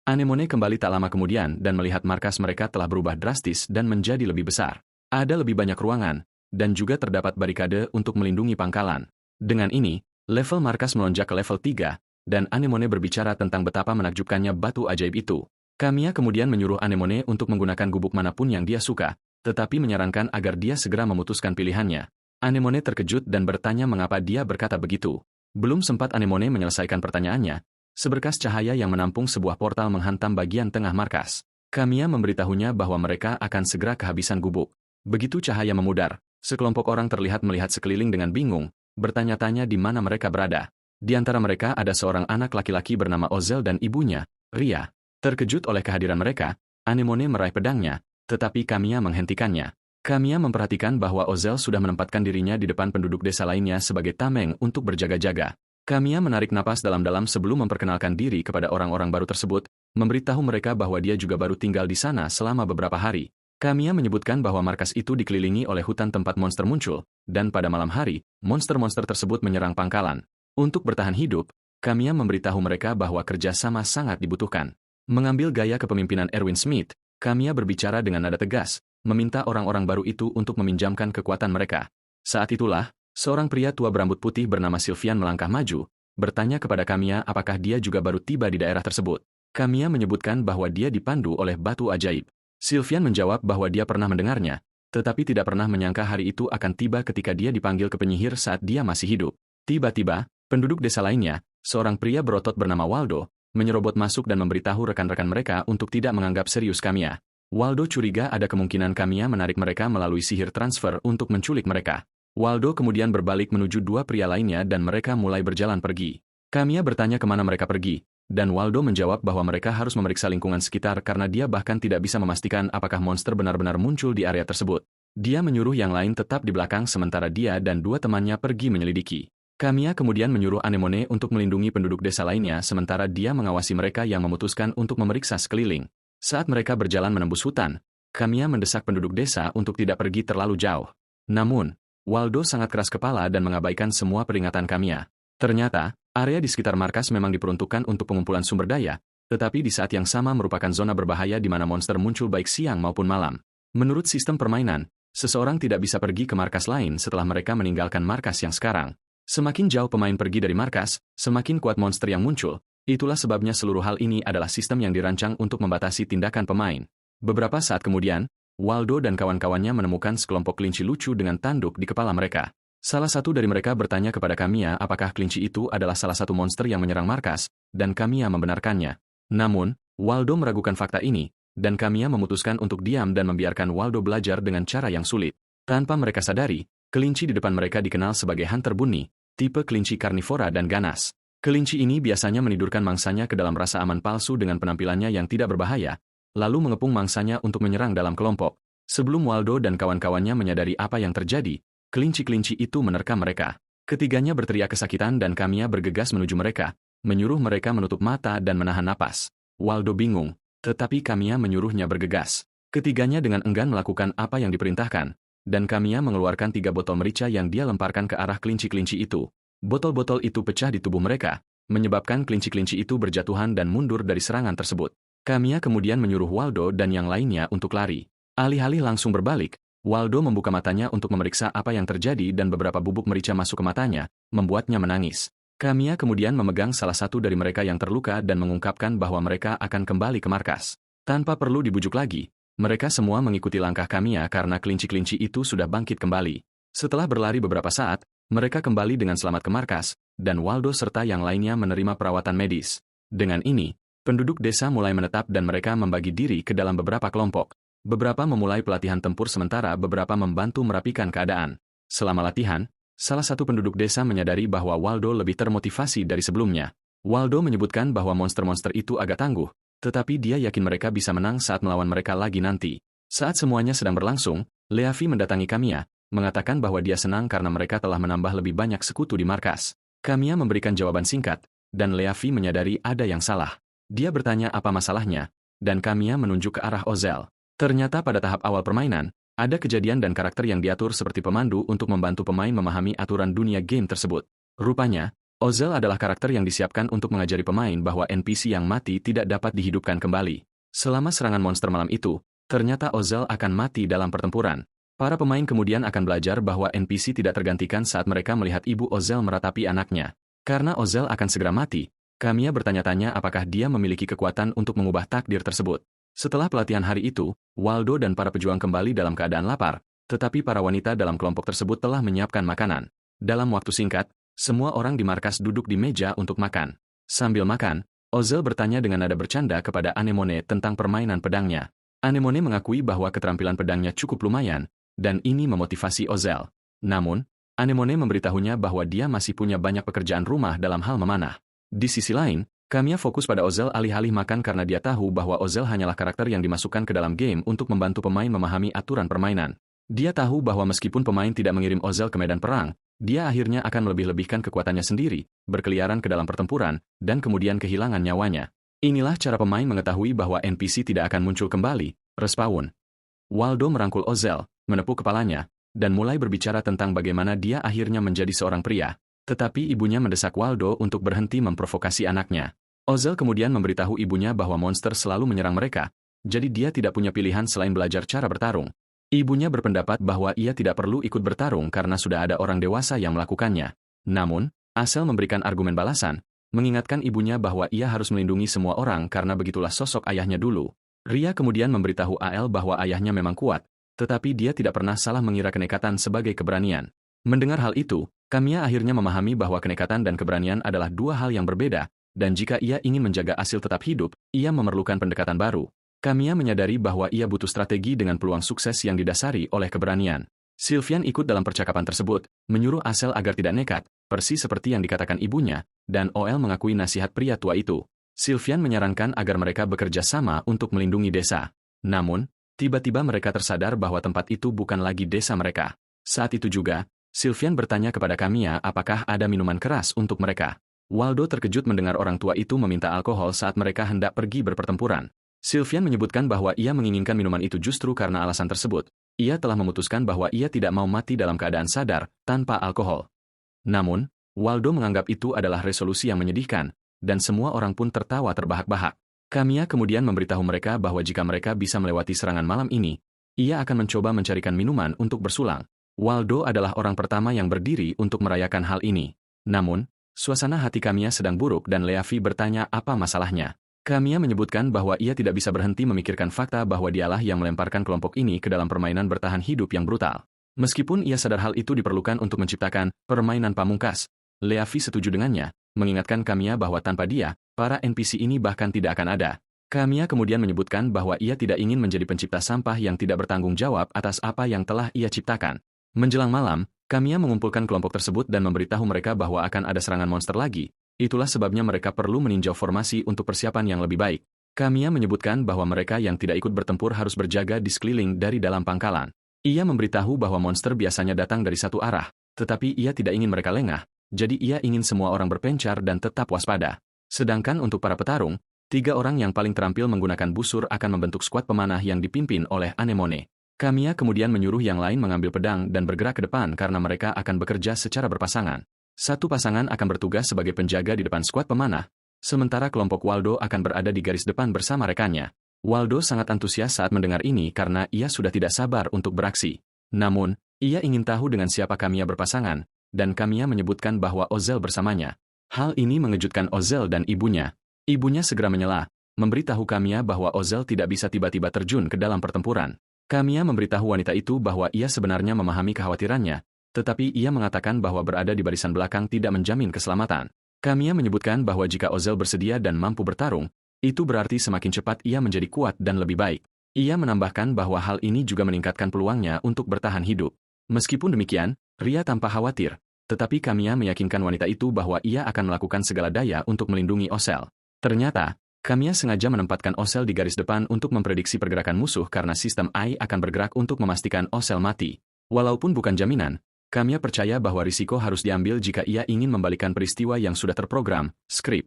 Anemone kembali tak lama kemudian dan melihat markas mereka telah berubah drastis dan menjadi lebih besar. Ada lebih banyak ruangan, dan juga terdapat barikade untuk melindungi pangkalan. Dengan ini, level markas melonjak ke level 3, dan Anemone berbicara tentang betapa menakjubkannya batu ajaib itu. Kamiya kemudian menyuruh Anemone untuk menggunakan gubuk manapun yang dia suka, tetapi menyarankan agar dia segera memutuskan pilihannya. Anemone terkejut dan bertanya mengapa dia berkata begitu. Belum sempat Anemone menyelesaikan pertanyaannya, seberkas cahaya yang menampung sebuah portal menghantam bagian tengah markas. Kamiya memberitahunya bahwa mereka akan segera kehabisan gubuk. Begitu cahaya memudar, sekelompok orang terlihat melihat sekeliling dengan bingung, bertanya-tanya di mana mereka berada. Di antara mereka ada seorang anak laki-laki bernama Ozel dan ibunya, Ria. Terkejut oleh kehadiran mereka, Anemone meraih pedangnya, tetapi Kamiya menghentikannya. Kamiya memperhatikan bahwa Ozel sudah menempatkan dirinya di depan penduduk desa lainnya sebagai tameng untuk berjaga-jaga. Kamiya menarik napas dalam-dalam sebelum memperkenalkan diri kepada orang-orang baru tersebut, memberitahu mereka bahwa dia juga baru tinggal di sana selama beberapa hari. Kamiya menyebutkan bahwa markas itu dikelilingi oleh hutan tempat monster muncul, dan pada malam hari, monster-monster tersebut menyerang pangkalan. Untuk bertahan hidup, Kamiya memberitahu mereka bahwa kerja sama sangat dibutuhkan. Mengambil gaya kepemimpinan Erwin Smith, Kamiya berbicara dengan nada tegas, meminta orang-orang baru itu untuk meminjamkan kekuatan mereka. Saat itulah, seorang pria tua berambut putih bernama Sylvian melangkah maju, bertanya kepada Kamiya apakah dia juga baru tiba di daerah tersebut. Kamiya menyebutkan bahwa dia dipandu oleh batu ajaib. Sylvian menjawab bahwa dia pernah mendengarnya, tetapi tidak pernah menyangka hari itu akan tiba ketika dia dipanggil ke penyihir saat dia masih hidup. Tiba-tiba, Penduduk desa lainnya, seorang pria berotot bernama Waldo, menyerobot masuk dan memberitahu rekan-rekan mereka untuk tidak menganggap serius Kamiya. Waldo curiga ada kemungkinan Kamiya menarik mereka melalui sihir transfer untuk menculik mereka. Waldo kemudian berbalik menuju dua pria lainnya dan mereka mulai berjalan pergi. Kamiya bertanya kemana mereka pergi, dan Waldo menjawab bahwa mereka harus memeriksa lingkungan sekitar karena dia bahkan tidak bisa memastikan apakah monster benar-benar muncul di area tersebut. Dia menyuruh yang lain tetap di belakang sementara dia dan dua temannya pergi menyelidiki. Kamiya kemudian menyuruh Anemone untuk melindungi penduduk desa lainnya sementara dia mengawasi mereka yang memutuskan untuk memeriksa sekeliling. Saat mereka berjalan menembus hutan, Kamiya mendesak penduduk desa untuk tidak pergi terlalu jauh. Namun, Waldo sangat keras kepala dan mengabaikan semua peringatan Kamiya. Ternyata, area di sekitar markas memang diperuntukkan untuk pengumpulan sumber daya, tetapi di saat yang sama merupakan zona berbahaya di mana monster muncul baik siang maupun malam. Menurut sistem permainan, seseorang tidak bisa pergi ke markas lain setelah mereka meninggalkan markas yang sekarang. Semakin jauh pemain pergi dari markas, semakin kuat monster yang muncul. Itulah sebabnya seluruh hal ini adalah sistem yang dirancang untuk membatasi tindakan pemain. Beberapa saat kemudian, Waldo dan kawan-kawannya menemukan sekelompok kelinci lucu dengan tanduk di kepala mereka. Salah satu dari mereka bertanya kepada Kamiya apakah kelinci itu adalah salah satu monster yang menyerang markas, dan Kamiya membenarkannya. Namun, Waldo meragukan fakta ini, dan Kamiya memutuskan untuk diam dan membiarkan Waldo belajar dengan cara yang sulit. Tanpa mereka sadari, kelinci di depan mereka dikenal sebagai hunter bunny, tipe kelinci karnivora dan ganas. Kelinci ini biasanya menidurkan mangsanya ke dalam rasa aman palsu dengan penampilannya yang tidak berbahaya, lalu mengepung mangsanya untuk menyerang dalam kelompok. Sebelum Waldo dan kawan-kawannya menyadari apa yang terjadi, kelinci-kelinci itu menerkam mereka. Ketiganya berteriak kesakitan dan Kamiya bergegas menuju mereka, menyuruh mereka menutup mata dan menahan napas. Waldo bingung, tetapi Kamiya menyuruhnya bergegas. Ketiganya dengan enggan melakukan apa yang diperintahkan, dan Kamiya mengeluarkan 3 botol merica yang dia lemparkan ke arah kelinci-kelinci itu. Botol-botol itu pecah di tubuh mereka, menyebabkan kelinci-kelinci itu berjatuhan dan mundur dari serangan tersebut. Kamiya kemudian menyuruh Waldo dan yang lainnya untuk lari. Alih-alih langsung berbalik, Waldo membuka matanya untuk memeriksa apa yang terjadi dan beberapa bubuk merica masuk ke matanya, membuatnya menangis. Kamiya kemudian memegang salah satu dari mereka yang terluka dan mengungkapkan bahwa mereka akan kembali ke markas. Tanpa perlu dibujuk lagi, mereka semua mengikuti langkah Kamiya karena kelinci-kelinci itu sudah bangkit kembali. Setelah berlari beberapa saat, mereka kembali dengan selamat ke markas, dan Waldo serta yang lainnya menerima perawatan medis. Dengan ini, penduduk desa mulai menetap dan mereka membagi diri ke dalam beberapa kelompok. Beberapa memulai pelatihan tempur sementara beberapa membantu merapikan keadaan. Selama latihan, salah satu penduduk desa menyadari bahwa Waldo lebih termotivasi dari sebelumnya. Waldo menyebutkan bahwa monster-monster itu agak tangguh, tetapi dia yakin mereka bisa menang saat melawan mereka lagi nanti. Saat semuanya sedang berlangsung, Leafi mendatangi Kamiya, mengatakan bahwa dia senang karena mereka telah menambah lebih banyak sekutu di markas. Kamiya memberikan jawaban singkat, dan Leafi menyadari ada yang salah. Dia bertanya apa masalahnya, dan Kamiya menunjuk ke arah Ozel. Ternyata pada tahap awal permainan, ada kejadian dan karakter yang diatur seperti pemandu untuk membantu pemain memahami aturan dunia game tersebut. Rupanya, Ozel adalah karakter yang disiapkan untuk mengajari pemain bahwa NPC yang mati tidak dapat dihidupkan kembali. Selama serangan monster malam itu, ternyata Ozel akan mati dalam pertempuran. Para pemain kemudian akan belajar bahwa NPC tidak tergantikan saat mereka melihat ibu Ozel meratapi anaknya. Karena Ozel akan segera mati, Kamiya bertanya-tanya apakah dia memiliki kekuatan untuk mengubah takdir tersebut. Setelah pelatihan hari itu, Waldo dan para pejuang kembali dalam keadaan lapar, tetapi para wanita dalam kelompok tersebut telah menyiapkan makanan. Dalam waktu singkat, semua orang di markas duduk di meja untuk makan. Sambil makan, Ozel bertanya dengan nada bercanda kepada Anemone tentang permainan pedangnya. Anemone mengakui bahwa keterampilan pedangnya cukup lumayan, dan ini memotivasi Ozel. Namun, Anemone memberitahunya bahwa dia masih punya banyak pekerjaan rumah dalam hal memanah. Di sisi lain, Kamiya fokus pada Ozel alih-alih makan karena dia tahu bahwa Ozel hanyalah karakter yang dimasukkan ke dalam game untuk membantu pemain memahami aturan permainan. Dia tahu bahwa meskipun pemain tidak mengirim Ozel ke medan perang, dia akhirnya akan melebih-lebihkan kekuatannya sendiri, berkeliaran ke dalam pertempuran, dan kemudian kehilangan nyawanya. Inilah cara pemain mengetahui bahwa NPC tidak akan muncul kembali, respawn. Waldo merangkul Ozel, menepuk kepalanya, dan mulai berbicara tentang bagaimana dia akhirnya menjadi seorang pria. Tetapi ibunya mendesak Waldo untuk berhenti memprovokasi anaknya. Ozel kemudian memberitahu ibunya bahwa monster selalu menyerang mereka, jadi dia tidak punya pilihan selain belajar cara bertarung. Ibunya berpendapat bahwa ia tidak perlu ikut bertarung karena sudah ada orang dewasa yang melakukannya. Namun, Asel memberikan argumen balasan, mengingatkan ibunya bahwa ia harus melindungi semua orang karena begitulah sosok ayahnya dulu. Ria kemudian memberitahu Al bahwa ayahnya memang kuat, tetapi dia tidak pernah salah mengira kenekatan sebagai keberanian. Mendengar hal itu, Kamiya akhirnya memahami bahwa kenekatan dan keberanian adalah dua hal yang berbeda, dan jika ia ingin menjaga Asil tetap hidup, ia memerlukan pendekatan baru. Kamiya menyadari bahwa ia butuh strategi dengan peluang sukses yang didasari oleh keberanian. Sylvian ikut dalam percakapan tersebut, menyuruh Asel agar tidak nekat, persis seperti yang dikatakan ibunya, dan OL mengakui nasihat pria tua itu. Sylvian menyarankan agar mereka bekerja sama untuk melindungi desa. Namun, tiba-tiba mereka tersadar bahwa tempat itu bukan lagi desa mereka. Saat itu juga, Sylvian bertanya kepada Kamiya apakah ada minuman keras untuk mereka. Waldo terkejut mendengar orang tua itu meminta alkohol saat mereka hendak pergi berpertempuran. Sylvian menyebutkan bahwa ia menginginkan minuman itu justru karena alasan tersebut. Ia telah memutuskan bahwa ia tidak mau mati dalam keadaan sadar, tanpa alkohol. Namun, Waldo menganggap itu adalah resolusi yang menyedihkan, dan semua orang pun tertawa terbahak-bahak. Kamiya kemudian memberitahu mereka bahwa jika mereka bisa melewati serangan malam ini, ia akan mencoba mencarikan minuman untuk bersulang. Waldo adalah orang pertama yang berdiri untuk merayakan hal ini. Namun, suasana hati Kamiya sedang buruk dan Leavi bertanya apa masalahnya. Kamiya menyebutkan bahwa ia tidak bisa berhenti memikirkan fakta bahwa dialah yang melemparkan kelompok ini ke dalam permainan bertahan hidup yang brutal. Meskipun ia sadar hal itu diperlukan untuk menciptakan permainan pamungkas, Leavi setuju dengannya, mengingatkan Kamiya bahwa tanpa dia, para NPC ini bahkan tidak akan ada. Kamiya kemudian menyebutkan bahwa ia tidak ingin menjadi pencipta sampah yang tidak bertanggung jawab atas apa yang telah ia ciptakan. Menjelang malam, Kamiya mengumpulkan kelompok tersebut dan memberitahu mereka bahwa akan ada serangan monster lagi. Itulah sebabnya mereka perlu meninjau formasi untuk persiapan yang lebih baik. Kamiya menyebutkan bahwa mereka yang tidak ikut bertempur harus berjaga di sekeliling dari dalam pangkalan. Ia memberitahu bahwa monster biasanya datang dari satu arah, tetapi ia tidak ingin mereka lengah, jadi ia ingin semua orang berpencar dan tetap waspada. Sedangkan untuk para petarung, 3 orang yang paling terampil menggunakan busur akan membentuk skuad pemanah yang dipimpin oleh Anemone. Kamiya kemudian menyuruh yang lain mengambil pedang dan bergerak ke depan karena mereka akan bekerja secara berpasangan. Satu pasangan akan bertugas sebagai penjaga di depan skuad pemanah, sementara kelompok Waldo akan berada di garis depan bersama rekannya. Waldo sangat antusias saat mendengar ini karena ia sudah tidak sabar untuk beraksi. Namun, ia ingin tahu dengan siapa Kamiya berpasangan, dan Kamiya menyebutkan bahwa Ozel bersamanya. Hal ini mengejutkan Ozel dan ibunya. Ibunya segera menyela, memberitahu Kamiya bahwa Ozel tidak bisa tiba-tiba terjun ke dalam pertempuran. Kamiya memberitahu wanita itu bahwa ia sebenarnya memahami kekhawatirannya, tetapi ia mengatakan bahwa berada di barisan belakang tidak menjamin keselamatan. Kamiya menyebutkan bahwa jika Ozel bersedia dan mampu bertarung, itu berarti semakin cepat ia menjadi kuat dan lebih baik. Ia menambahkan bahwa hal ini juga meningkatkan peluangnya untuk bertahan hidup. Meskipun demikian, Ria tampak khawatir, tetapi Kamiya meyakinkan wanita itu bahwa ia akan melakukan segala daya untuk melindungi Ozel. Ternyata, Kamiya sengaja menempatkan Ozel di garis depan untuk memprediksi pergerakan musuh karena sistem AI akan bergerak untuk memastikan Ozel mati. Walaupun bukan jaminan, Kamiya percaya bahwa risiko harus diambil jika ia ingin membalikan peristiwa yang sudah terprogram, skrip.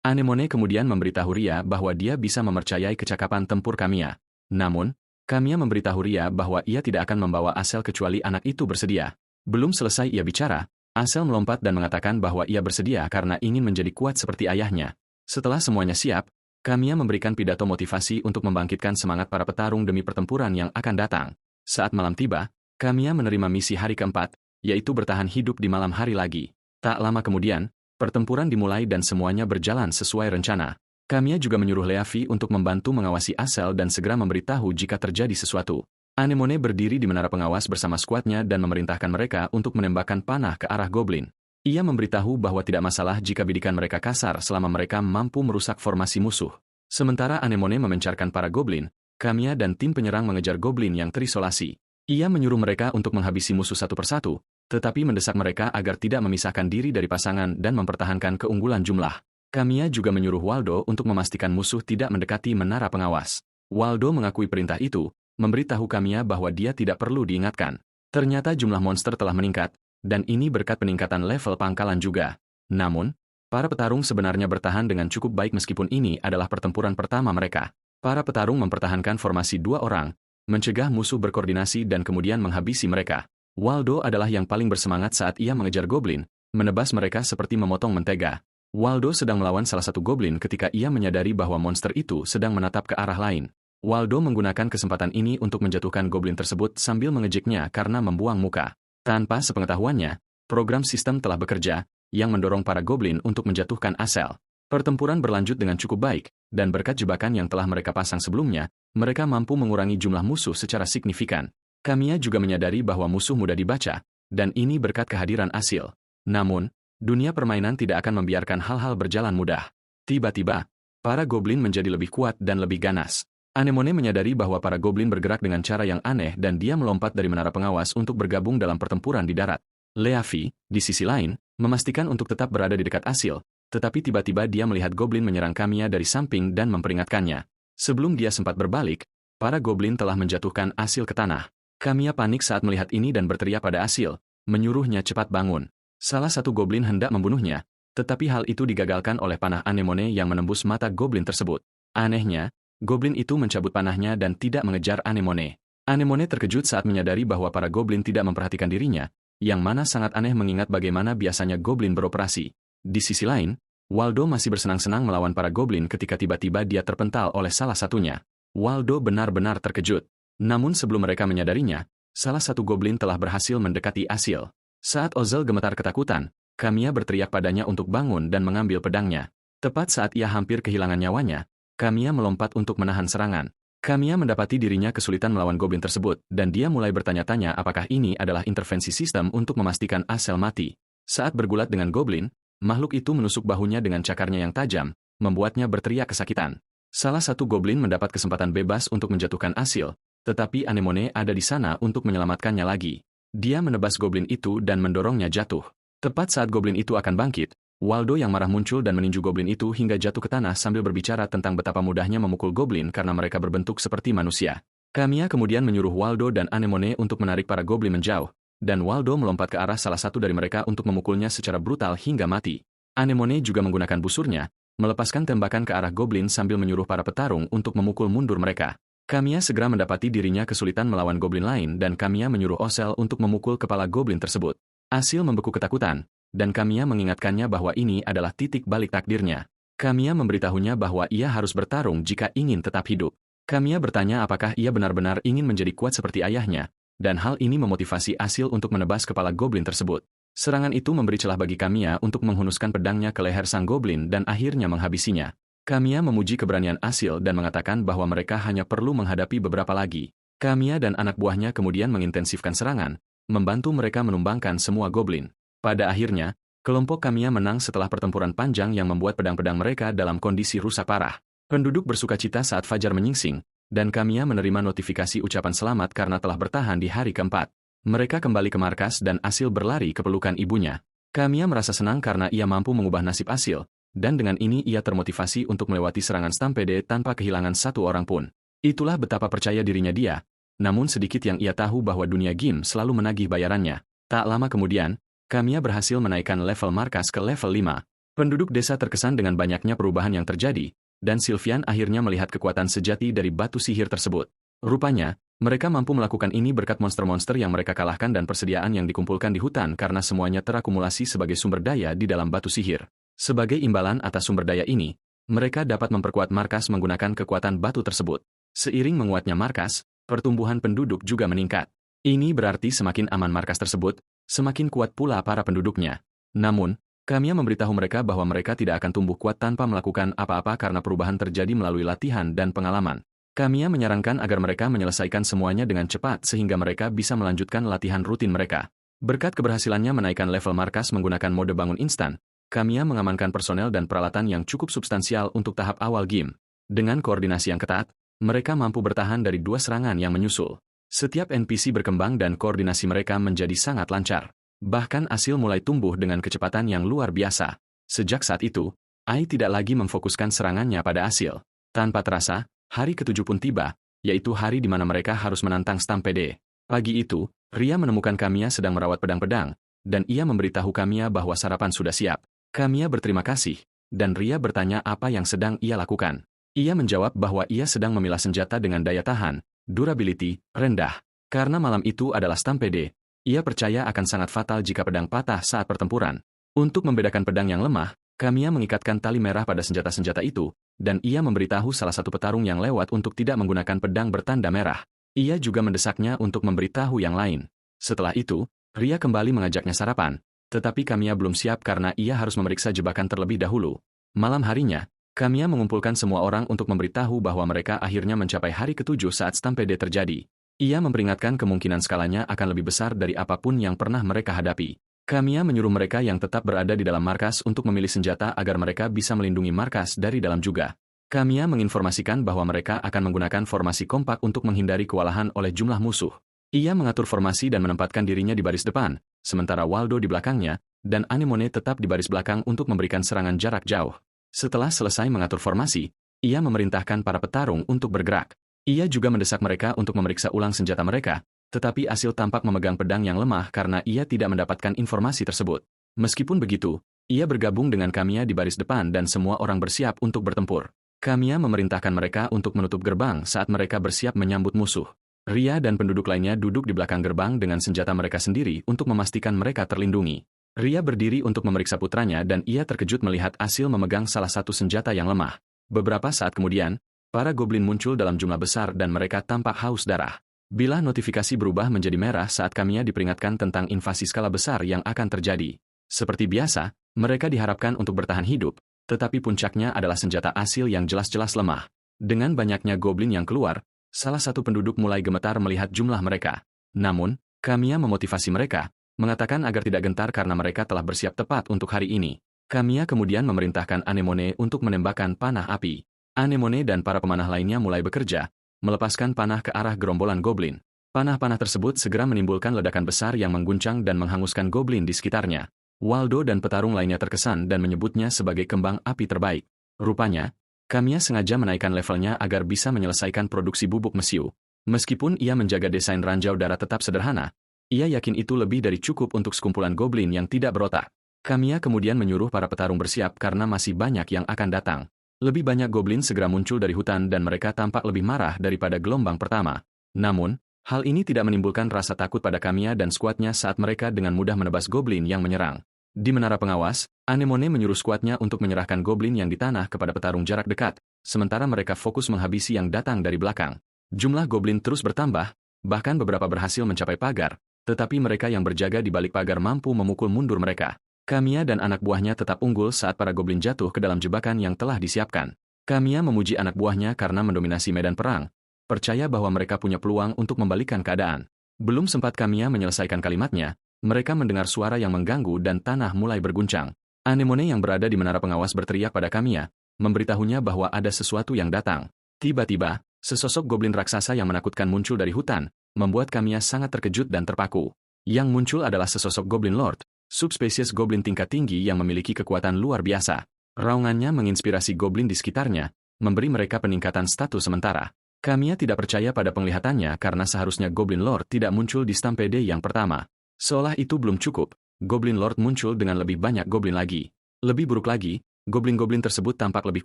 Anemone kemudian memberitahu Ria bahwa dia bisa mempercayai kecakapan tempur Kamiya. Namun, Kamiya memberitahu Ria bahwa ia tidak akan membawa Asel kecuali anak itu bersedia. Belum selesai ia bicara, Asel melompat dan mengatakan bahwa ia bersedia karena ingin menjadi kuat seperti ayahnya. Setelah semuanya siap, Kamiya memberikan pidato motivasi untuk membangkitkan semangat para petarung demi pertempuran yang akan datang. Saat malam tiba, Kamiya menerima misi hari keempat, yaitu bertahan hidup di malam hari lagi. Tak lama kemudian, pertempuran dimulai dan semuanya berjalan sesuai rencana. Kamiya juga menyuruh Leavi untuk membantu mengawasi Asel dan segera memberitahu jika terjadi sesuatu. Anemone berdiri di menara pengawas bersama skuadnya dan memerintahkan mereka untuk menembakkan panah ke arah goblin. Ia memberitahu bahwa tidak masalah jika bidikan mereka kasar selama mereka mampu merusak formasi musuh. Sementara Anemone memencarkan para goblin, Kamiya dan tim penyerang mengejar goblin yang terisolasi. Ia menyuruh mereka untuk menghabisi musuh satu persatu, tetapi mendesak mereka agar tidak memisahkan diri dari pasangan dan mempertahankan keunggulan jumlah. Kamiya juga menyuruh Waldo untuk memastikan musuh tidak mendekati menara pengawas. Waldo mengakui perintah itu, memberitahu Kamiya bahwa dia tidak perlu diingatkan. Ternyata jumlah monster telah meningkat, dan ini berkat peningkatan level pangkalan juga. Namun, para petarung sebenarnya bertahan dengan cukup baik meskipun ini adalah pertempuran pertama mereka. Para petarung mempertahankan formasi 2 orang, mencegah musuh berkoordinasi dan kemudian menghabisi mereka. Waldo adalah yang paling bersemangat saat ia mengejar goblin, menebas mereka seperti memotong mentega. Waldo sedang melawan salah satu goblin ketika ia menyadari bahwa monster itu sedang menatap ke arah lain. Waldo menggunakan kesempatan ini untuk menjatuhkan goblin tersebut sambil mengejeknya karena membuang muka. Tanpa sepengetahuannya, program sistem telah bekerja, yang mendorong para goblin untuk menjatuhkan Asel. Pertempuran berlanjut dengan cukup baik, dan berkat jebakan yang telah mereka pasang sebelumnya, mereka mampu mengurangi jumlah musuh secara signifikan. Kamiya juga menyadari bahwa musuh mudah dibaca, dan ini berkat kehadiran Asil. Namun, dunia permainan tidak akan membiarkan hal-hal berjalan mudah. Tiba-tiba, para goblin menjadi lebih kuat dan lebih ganas. Anemone menyadari bahwa para goblin bergerak dengan cara yang aneh dan dia melompat dari menara pengawas untuk bergabung dalam pertempuran di darat. Leavi, di sisi lain, memastikan untuk tetap berada di dekat Asil, tetapi tiba-tiba dia melihat goblin menyerang Kamiya dari samping dan memperingatkannya. Sebelum dia sempat berbalik, para goblin telah menjatuhkan Asil ke tanah. Kamiya panik saat melihat ini dan berteriak pada Asil, menyuruhnya cepat bangun. Salah satu goblin hendak membunuhnya, tetapi hal itu digagalkan oleh panah Anemone yang menembus mata goblin tersebut. Anehnya, goblin itu mencabut panahnya dan tidak mengejar Anemone. Anemone terkejut saat menyadari bahwa para goblin tidak memperhatikan dirinya, yang mana sangat aneh mengingat bagaimana biasanya goblin beroperasi. Di sisi lain, Waldo masih bersenang-senang melawan para goblin ketika tiba-tiba dia terpental oleh salah satunya. Waldo benar-benar terkejut. Namun sebelum mereka menyadarinya, salah satu goblin telah berhasil mendekati Asil. Saat Ozel gemetar ketakutan, Kamiya berteriak padanya untuk bangun dan mengambil pedangnya. Tepat saat ia hampir kehilangan nyawanya, Kamiya melompat untuk menahan serangan. Kamiya mendapati dirinya kesulitan melawan goblin tersebut, dan dia mulai bertanya-tanya apakah ini adalah intervensi sistem untuk memastikan Asil mati. Saat bergulat dengan goblin, makhluk itu menusuk bahunya dengan cakarnya yang tajam, membuatnya berteriak kesakitan. Salah satu goblin mendapat kesempatan bebas untuk menjatuhkan Asil, tetapi Anemone ada di sana untuk menyelamatkannya lagi. Dia menebas goblin itu dan mendorongnya jatuh. Tepat saat goblin itu akan bangkit, Waldo yang marah muncul dan meninju goblin itu hingga jatuh ke tanah sambil berbicara tentang betapa mudahnya memukul goblin karena mereka berbentuk seperti manusia. Kamiya kemudian menyuruh Waldo dan Anemone untuk menarik para goblin menjauh, dan Waldo melompat ke arah salah satu dari mereka untuk memukulnya secara brutal hingga mati. Anemone juga menggunakan busurnya, melepaskan tembakan ke arah goblin sambil menyuruh para petarung untuk memukul mundur mereka. Kamiya segera mendapati dirinya kesulitan melawan goblin lain dan Kamiya menyuruh Ozel untuk memukul kepala goblin tersebut. Asil membeku ketakutan, dan Kamiya mengingatkannya bahwa ini adalah titik balik takdirnya. Kamiya memberitahunya bahwa ia harus bertarung jika ingin tetap hidup. Kamiya bertanya apakah ia benar-benar ingin menjadi kuat seperti ayahnya, dan hal ini memotivasi Asil untuk menebas kepala goblin tersebut. Serangan itu memberi celah bagi Kamiya untuk menghunuskan pedangnya ke leher sang goblin dan akhirnya menghabisinya. Kamiya memuji keberanian Asil dan mengatakan bahwa mereka hanya perlu menghadapi beberapa lagi. Kamiya dan anak buahnya kemudian mengintensifkan serangan, membantu mereka menumbangkan semua goblin. Pada akhirnya, kelompok Kamiya menang setelah pertempuran panjang yang membuat pedang-pedang mereka dalam kondisi rusak parah. Penduduk bersukacita saat fajar menyingsing, dan Kamiya menerima notifikasi ucapan selamat karena telah bertahan di hari keempat. Mereka kembali ke markas dan Asil berlari ke pelukan ibunya. Kamiya merasa senang karena ia mampu mengubah nasib Asil, dan dengan ini ia termotivasi untuk melewati serangan Stampede tanpa kehilangan satu orang pun. Itulah betapa percaya dirinya dia, namun sedikit yang ia tahu bahwa dunia game selalu menagih bayarannya. Tak lama kemudian, Kamiya berhasil menaikkan level markas ke level 5. Penduduk desa terkesan dengan banyaknya perubahan yang terjadi, dan Sylvian akhirnya melihat kekuatan sejati dari batu sihir tersebut. Rupanya, mereka mampu melakukan ini berkat monster-monster yang mereka kalahkan dan persediaan yang dikumpulkan di hutan karena semuanya terakumulasi sebagai sumber daya di dalam batu sihir. Sebagai imbalan atas sumber daya ini, mereka dapat memperkuat markas menggunakan kekuatan batu tersebut. Seiring menguatnya markas, pertumbuhan penduduk juga meningkat. Ini berarti semakin aman markas tersebut, semakin kuat pula para penduduknya. Namun, Kamiya memberitahu mereka bahwa mereka tidak akan tumbuh kuat tanpa melakukan apa-apa karena perubahan terjadi melalui latihan dan pengalaman. Kamiya menyarankan agar mereka menyelesaikan semuanya dengan cepat sehingga mereka bisa melanjutkan latihan rutin mereka. Berkat keberhasilannya menaikkan level markas menggunakan mode bangun instan, Kamiya mengamankan personel dan peralatan yang cukup substansial untuk tahap awal game. Dengan koordinasi yang ketat, mereka mampu bertahan dari 2 serangan yang menyusul. Setiap NPC berkembang dan koordinasi mereka menjadi sangat lancar. Bahkan Asil mulai tumbuh dengan kecepatan yang luar biasa. Sejak saat itu, Ai tidak lagi memfokuskan serangannya pada Asil. Tanpa terasa, hari ke-7 pun tiba, yaitu hari di mana mereka harus menantang Stampede. Pagi itu, Ria menemukan Kamiya sedang merawat pedang-pedang, dan ia memberitahu Kamiya bahwa sarapan sudah siap. Kamiya berterima kasih, dan Ria bertanya apa yang sedang ia lakukan. Ia menjawab bahwa ia sedang memilah senjata dengan daya tahan, durability, rendah. Karena malam itu adalah Stampede, ia percaya akan sangat fatal jika pedang patah saat pertempuran. Untuk membedakan pedang yang lemah, Kamiya mengikatkan tali merah pada senjata-senjata itu, dan ia memberitahu salah satu petarung yang lewat untuk tidak menggunakan pedang bertanda merah. Ia juga mendesaknya untuk memberitahu yang lain. Setelah itu, Ria kembali mengajaknya sarapan. Tetapi Kamiya belum siap karena ia harus memeriksa jebakan terlebih dahulu. Malam harinya, Kamiya mengumpulkan semua orang untuk memberitahu bahwa mereka akhirnya mencapai hari ke-7 saat Stampede terjadi. Ia memperingatkan kemungkinan skalanya akan lebih besar dari apapun yang pernah mereka hadapi. Kamiya menyuruh mereka yang tetap berada di dalam markas untuk memilih senjata agar mereka bisa melindungi markas dari dalam juga. Kamiya menginformasikan bahwa mereka akan menggunakan formasi kompak untuk menghindari kewalahan oleh jumlah musuh. Ia mengatur formasi dan menempatkan dirinya di baris depan, sementara Waldo di belakangnya, dan Anemone tetap di baris belakang untuk memberikan serangan jarak jauh. Setelah selesai mengatur formasi, ia memerintahkan para petarung untuk bergerak. Ia juga mendesak mereka untuk memeriksa ulang senjata mereka, tetapi Asil tampak memegang pedang yang lemah karena ia tidak mendapatkan informasi tersebut. Meskipun begitu, ia bergabung dengan Kamiya di baris depan dan semua orang bersiap untuk bertempur. Kamiya memerintahkan mereka untuk menutup gerbang saat mereka bersiap menyambut musuh. Ria dan penduduk lainnya duduk di belakang gerbang dengan senjata mereka sendiri untuk memastikan mereka terlindungi. Ria berdiri untuk memeriksa putranya dan ia terkejut melihat Asil memegang salah satu senjata yang lemah. Beberapa saat kemudian, para goblin muncul dalam jumlah besar dan mereka tampak haus darah. Bilah notifikasi berubah menjadi merah saat Kamiya diperingatkan tentang invasi skala besar yang akan terjadi. Seperti biasa, mereka diharapkan untuk bertahan hidup, tetapi puncaknya adalah senjata Asil yang jelas-jelas lemah. Dengan banyaknya goblin yang keluar, salah satu penduduk mulai gemetar melihat jumlah mereka. Namun, Kamiya memotivasi mereka, mengatakan agar tidak gentar karena mereka telah bersiap tepat untuk hari ini. Kamiya kemudian memerintahkan Anemone untuk menembakkan panah api. Anemone dan para pemanah lainnya mulai bekerja, melepaskan panah ke arah gerombolan goblin. Panah-panah tersebut segera menimbulkan ledakan besar yang mengguncang dan menghanguskan goblin di sekitarnya. Waldo dan petarung lainnya terkesan dan menyebutnya sebagai kembang api terbaik. Rupanya, Kamiya sengaja menaikkan levelnya agar bisa menyelesaikan produksi bubuk mesiu. Meskipun ia menjaga desain ranjau darah tetap sederhana, ia yakin itu lebih dari cukup untuk sekumpulan goblin yang tidak berotak. Kamiya kemudian menyuruh para petarung bersiap karena masih banyak yang akan datang. Lebih banyak goblin segera muncul dari hutan dan mereka tampak lebih marah daripada gelombang pertama. Namun, hal ini tidak menimbulkan rasa takut pada Kamiya dan skuadnya saat mereka dengan mudah menebas goblin yang menyerang. Di menara pengawas, Anemone menyuruh skuadnya untuk menyerahkan goblin yang di tanah kepada petarung jarak dekat, sementara mereka fokus menghabisi yang datang dari belakang. Jumlah goblin terus bertambah, bahkan beberapa berhasil mencapai pagar, tetapi mereka yang berjaga di balik pagar mampu memukul mundur mereka. Kamiya dan anak buahnya tetap unggul saat para goblin jatuh ke dalam jebakan yang telah disiapkan. Kamiya memuji anak buahnya karena mendominasi medan perang, percaya bahwa mereka punya peluang untuk membalikkan keadaan. Belum sempat Kamiya menyelesaikan kalimatnya, mereka mendengar suara yang mengganggu dan tanah mulai berguncang. Anemone yang berada di menara pengawas berteriak pada Kamiya, memberitahunya bahwa ada sesuatu yang datang. Tiba-tiba, sesosok goblin raksasa yang menakutkan muncul dari hutan, membuat Kamiya sangat terkejut dan terpaku. Yang muncul adalah sesosok Goblin Lord, subspesies goblin tingkat tinggi yang memiliki kekuatan luar biasa. Raungannya menginspirasi goblin di sekitarnya, memberi mereka peningkatan status sementara. Kamiya tidak percaya pada penglihatannya karena seharusnya Goblin Lord tidak muncul di stampede yang pertama. Seolah itu belum cukup, Goblin Lord muncul dengan lebih banyak goblin lagi. Lebih buruk lagi, goblin-goblin tersebut tampak lebih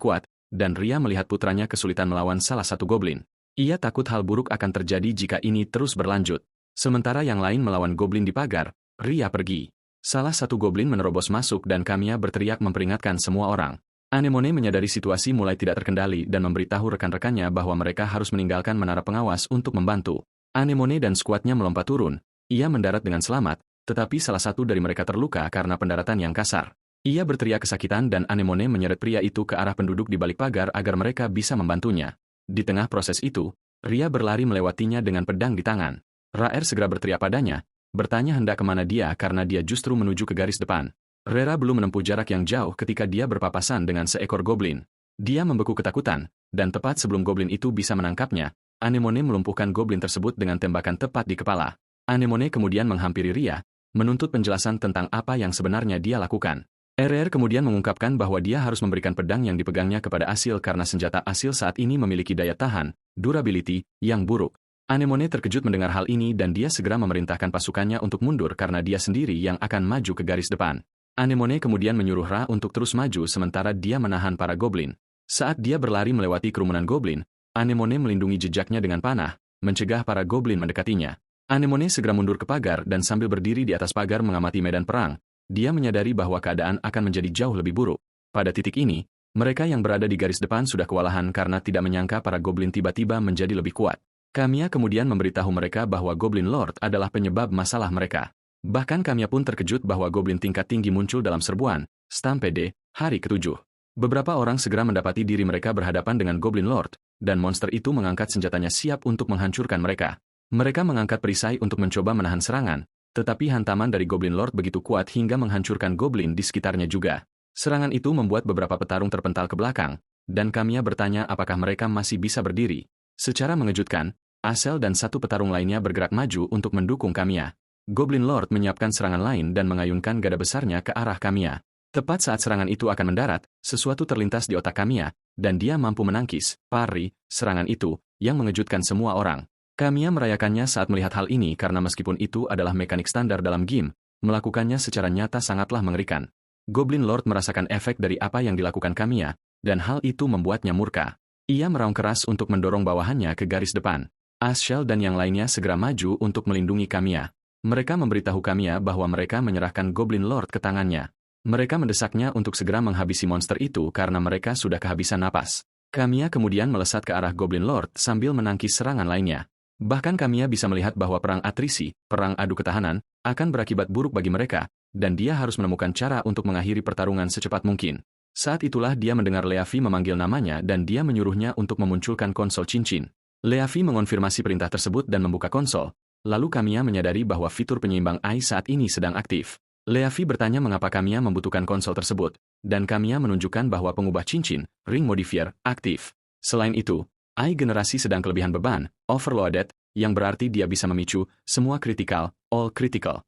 kuat, dan Ria melihat putranya kesulitan melawan salah satu goblin. Ia takut hal buruk akan terjadi jika ini terus berlanjut. Sementara yang lain melawan goblin di pagar, Ria pergi. Salah satu goblin menerobos masuk dan Kamiya berteriak memperingatkan semua orang. Anemone menyadari situasi mulai tidak terkendali dan memberitahu rekan-rekannya bahwa mereka harus meninggalkan menara pengawas untuk membantu. Anemone dan skuadnya melompat turun. Ia mendarat dengan selamat, tetapi salah satu dari mereka terluka karena pendaratan yang kasar. Ia berteriak kesakitan dan Anemone menyeret pria itu ke arah penduduk di balik pagar agar mereka bisa membantunya. Di tengah proses itu, Ria berlari melewatinya dengan pedang di tangan. Raer segera berteriak padanya, bertanya hendak kemana dia karena dia justru menuju ke garis depan. Rera belum menempuh jarak yang jauh ketika dia berpapasan dengan seekor goblin. Dia membeku ketakutan, dan tepat sebelum goblin itu bisa menangkapnya, Anemone melumpuhkan goblin tersebut dengan tembakan tepat di kepala. Anemone kemudian menghampiri Ria, menuntut penjelasan tentang apa yang sebenarnya dia lakukan. RR kemudian mengungkapkan bahwa dia harus memberikan pedang yang dipegangnya kepada Asil karena senjata Asil saat ini memiliki daya tahan, durability, yang buruk. Anemone terkejut mendengar hal ini dan dia segera memerintahkan pasukannya untuk mundur karena dia sendiri yang akan maju ke garis depan. Anemone kemudian menyuruh Ra untuk terus maju sementara dia menahan para goblin. Saat dia berlari melewati kerumunan goblin, Anemone melindungi jejaknya dengan panah, mencegah para goblin mendekatinya. Anemone segera mundur ke pagar dan sambil berdiri di atas pagar mengamati medan perang, dia menyadari bahwa keadaan akan menjadi jauh lebih buruk. Pada titik ini, mereka yang berada di garis depan sudah kewalahan karena tidak menyangka para goblin tiba-tiba menjadi lebih kuat. Kamiya kemudian memberitahu mereka bahwa Goblin Lord adalah penyebab masalah mereka. Bahkan Kamiya pun terkejut bahwa goblin tingkat tinggi muncul dalam serbuan, Stampede, hari ke-7. Beberapa orang segera mendapati diri mereka berhadapan dengan Goblin Lord, dan monster itu mengangkat senjatanya siap untuk menghancurkan mereka. Mereka mengangkat perisai untuk mencoba menahan serangan, tetapi hantaman dari Goblin Lord begitu kuat hingga menghancurkan goblin di sekitarnya juga. Serangan itu membuat beberapa petarung terpental ke belakang, dan Kamiya bertanya apakah mereka masih bisa berdiri. Secara mengejutkan, Asel dan satu petarung lainnya bergerak maju untuk mendukung Kamiya. Goblin Lord menyiapkan serangan lain dan mengayunkan gada besarnya ke arah Kamiya. Tepat saat serangan itu akan mendarat, sesuatu terlintas di otak Kamiya, dan dia mampu menangkis, parry, serangan itu, yang mengejutkan semua orang. Kamiya merayakannya saat melihat hal ini karena meskipun itu adalah mekanik standar dalam game, melakukannya secara nyata sangatlah mengerikan. Goblin Lord merasakan efek dari apa yang dilakukan Kamiya, dan hal itu membuatnya murka. Ia meraung keras untuk mendorong bawahannya ke garis depan. Asshel dan yang lainnya segera maju untuk melindungi Kamiya. Mereka memberitahu Kamiya bahwa mereka menyerahkan Goblin Lord ke tangannya. Mereka mendesaknya untuk segera menghabisi monster itu karena mereka sudah kehabisan napas. Kamiya kemudian melesat ke arah Goblin Lord sambil menangkis serangan lainnya. Bahkan Kamiya bisa melihat bahwa perang atrisi, perang adu ketahanan, akan berakibat buruk bagi mereka, dan dia harus menemukan cara untuk mengakhiri pertarungan secepat mungkin. Saat itulah dia mendengar Leafi memanggil namanya dan dia menyuruhnya untuk memunculkan konsol cincin. Leafi mengonfirmasi perintah tersebut dan membuka konsol, lalu Kamiya menyadari bahwa fitur penyeimbang AI saat ini sedang aktif. Leafi bertanya mengapa Kamiya membutuhkan konsol tersebut, dan Kamiya menunjukkan bahwa pengubah cincin, ring modifier, aktif. Selain itu, AI generasi sedang kelebihan beban, overloaded, yang berarti dia bisa memicu semua kritikal, all critical.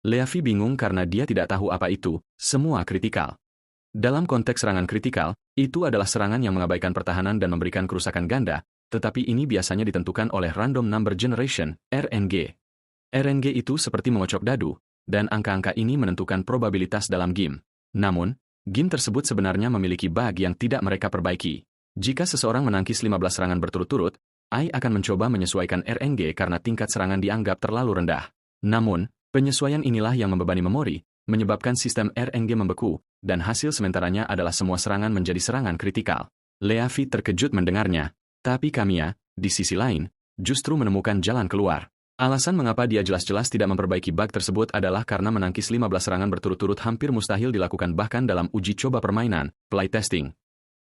Leafi bingung karena dia tidak tahu apa itu, semua kritikal. Dalam konteks serangan kritikal, itu adalah serangan yang mengabaikan pertahanan dan memberikan kerusakan ganda, tetapi ini biasanya ditentukan oleh Random Number Generation, RNG. RNG itu seperti mengocok dadu, dan angka-angka ini menentukan probabilitas dalam game. Namun, game tersebut sebenarnya memiliki bug yang tidak mereka perbaiki. Jika seseorang menangkis 15 serangan berturut-turut, AI akan mencoba menyesuaikan RNG karena tingkat serangan dianggap terlalu rendah. Namun, penyesuaian inilah yang membebani memori, menyebabkan sistem RNG membeku, dan hasil sementaranya adalah semua serangan menjadi serangan kritikal. Leafi terkejut mendengarnya, tapi Kamiya, di sisi lain, justru menemukan jalan keluar. Alasan mengapa dia jelas-jelas tidak memperbaiki bug tersebut adalah karena menangkis 15 serangan berturut-turut hampir mustahil dilakukan bahkan dalam uji coba permainan, playtesting.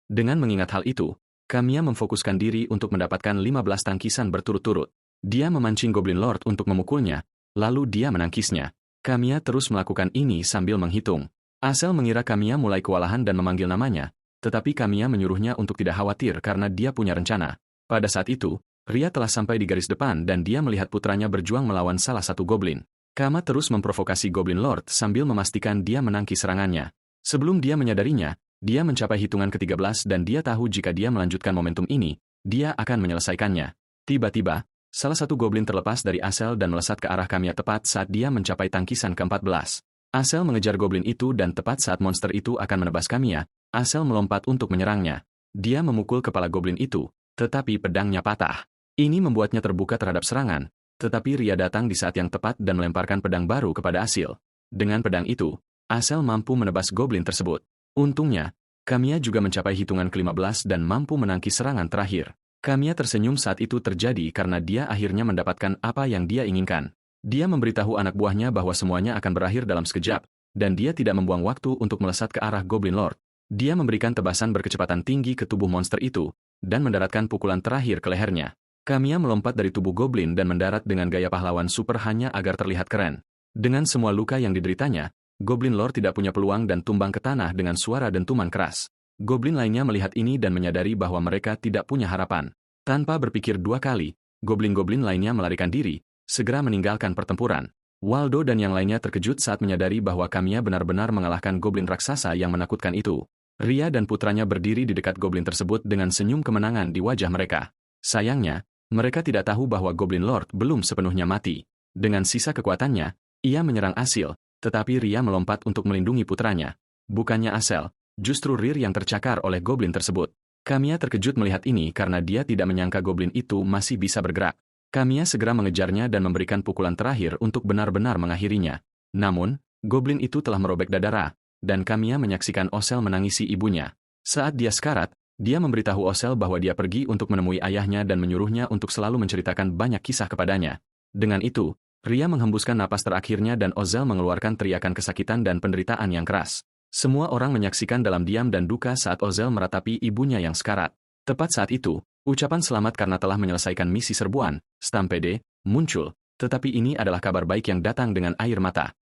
Dengan mengingat hal itu, Kamiya memfokuskan diri untuk mendapatkan 15 tangkisan berturut-turut. Dia memancing Goblin Lord untuk memukulnya, lalu dia menangkisnya. Kamiya terus melakukan ini sambil menghitung. Asel mengira Kamiya mulai kewalahan dan memanggil namanya, tetapi Kamiya menyuruhnya untuk tidak khawatir karena dia punya rencana. Pada saat itu, Ria telah sampai di garis depan dan dia melihat putranya berjuang melawan salah satu goblin. Kama terus memprovokasi Goblin Lord sambil memastikan dia menangkis serangannya. Sebelum dia menyadarinya, dia mencapai hitungan ke-13 dan dia tahu jika dia melanjutkan momentum ini, dia akan menyelesaikannya. Tiba-tiba, salah satu goblin terlepas dari Asel dan melesat ke arah Kamiya tepat saat dia mencapai tangkisan ke-14. Asel mengejar goblin itu dan tepat saat monster itu akan menebas Kamiya, Asel melompat untuk menyerangnya. Dia memukul kepala goblin itu, tetapi pedangnya patah. Ini membuatnya terbuka terhadap serangan, tetapi Ria datang di saat yang tepat dan melemparkan pedang baru kepada Asil. Dengan pedang itu, Asel mampu menebas goblin tersebut. Untungnya, Kamiya juga mencapai hitungan ke-15 dan mampu menangkis serangan terakhir. Kamiya tersenyum saat itu terjadi karena dia akhirnya mendapatkan apa yang dia inginkan. Dia memberitahu anak buahnya bahwa semuanya akan berakhir dalam sekejap, dan dia tidak membuang waktu untuk melesat ke arah Goblin Lord. Dia memberikan tebasan berkecepatan tinggi ke tubuh monster itu, dan mendaratkan pukulan terakhir ke lehernya. Kamiya melompat dari tubuh goblin dan mendarat dengan gaya pahlawan super hanya agar terlihat keren. Dengan semua luka yang dideritanya, Goblin Lord tidak punya peluang dan tumbang ke tanah dengan suara dentuman keras. Goblin lainnya melihat ini dan menyadari bahwa mereka tidak punya harapan. Tanpa berpikir dua kali, goblin-goblin lainnya melarikan diri, segera meninggalkan pertempuran. Waldo dan yang lainnya terkejut saat menyadari bahwa Kamiya benar-benar mengalahkan goblin raksasa yang menakutkan itu. Ria dan putranya berdiri di dekat goblin tersebut dengan senyum kemenangan di wajah mereka. Sayangnya, mereka tidak tahu bahwa Goblin Lord belum sepenuhnya mati. Dengan sisa kekuatannya, ia menyerang Asil, tetapi Ria melompat untuk melindungi putranya. Bukannya Asel, justru Rir yang tercakar oleh goblin tersebut. Kamiya terkejut melihat ini karena dia tidak menyangka goblin itu masih bisa bergerak. Kamiya segera mengejarnya dan memberikan pukulan terakhir untuk benar-benar mengakhirinya. Namun, goblin itu telah merobek dada Ra, dan Kamiya menyaksikan Osel menangisi ibunya. Saat dia sekarat, dia memberitahu Osel bahwa dia pergi untuk menemui ayahnya dan menyuruhnya untuk selalu menceritakan banyak kisah kepadanya. Dengan itu, Ria menghembuskan napas terakhirnya dan Osel mengeluarkan teriakan kesakitan dan penderitaan yang keras. Semua orang menyaksikan dalam diam dan duka saat Osel meratapi ibunya yang sekarat. Tepat saat itu, ucapan selamat karena telah menyelesaikan misi serbuan, Stampede, muncul, tetapi ini adalah kabar baik yang datang dengan air mata.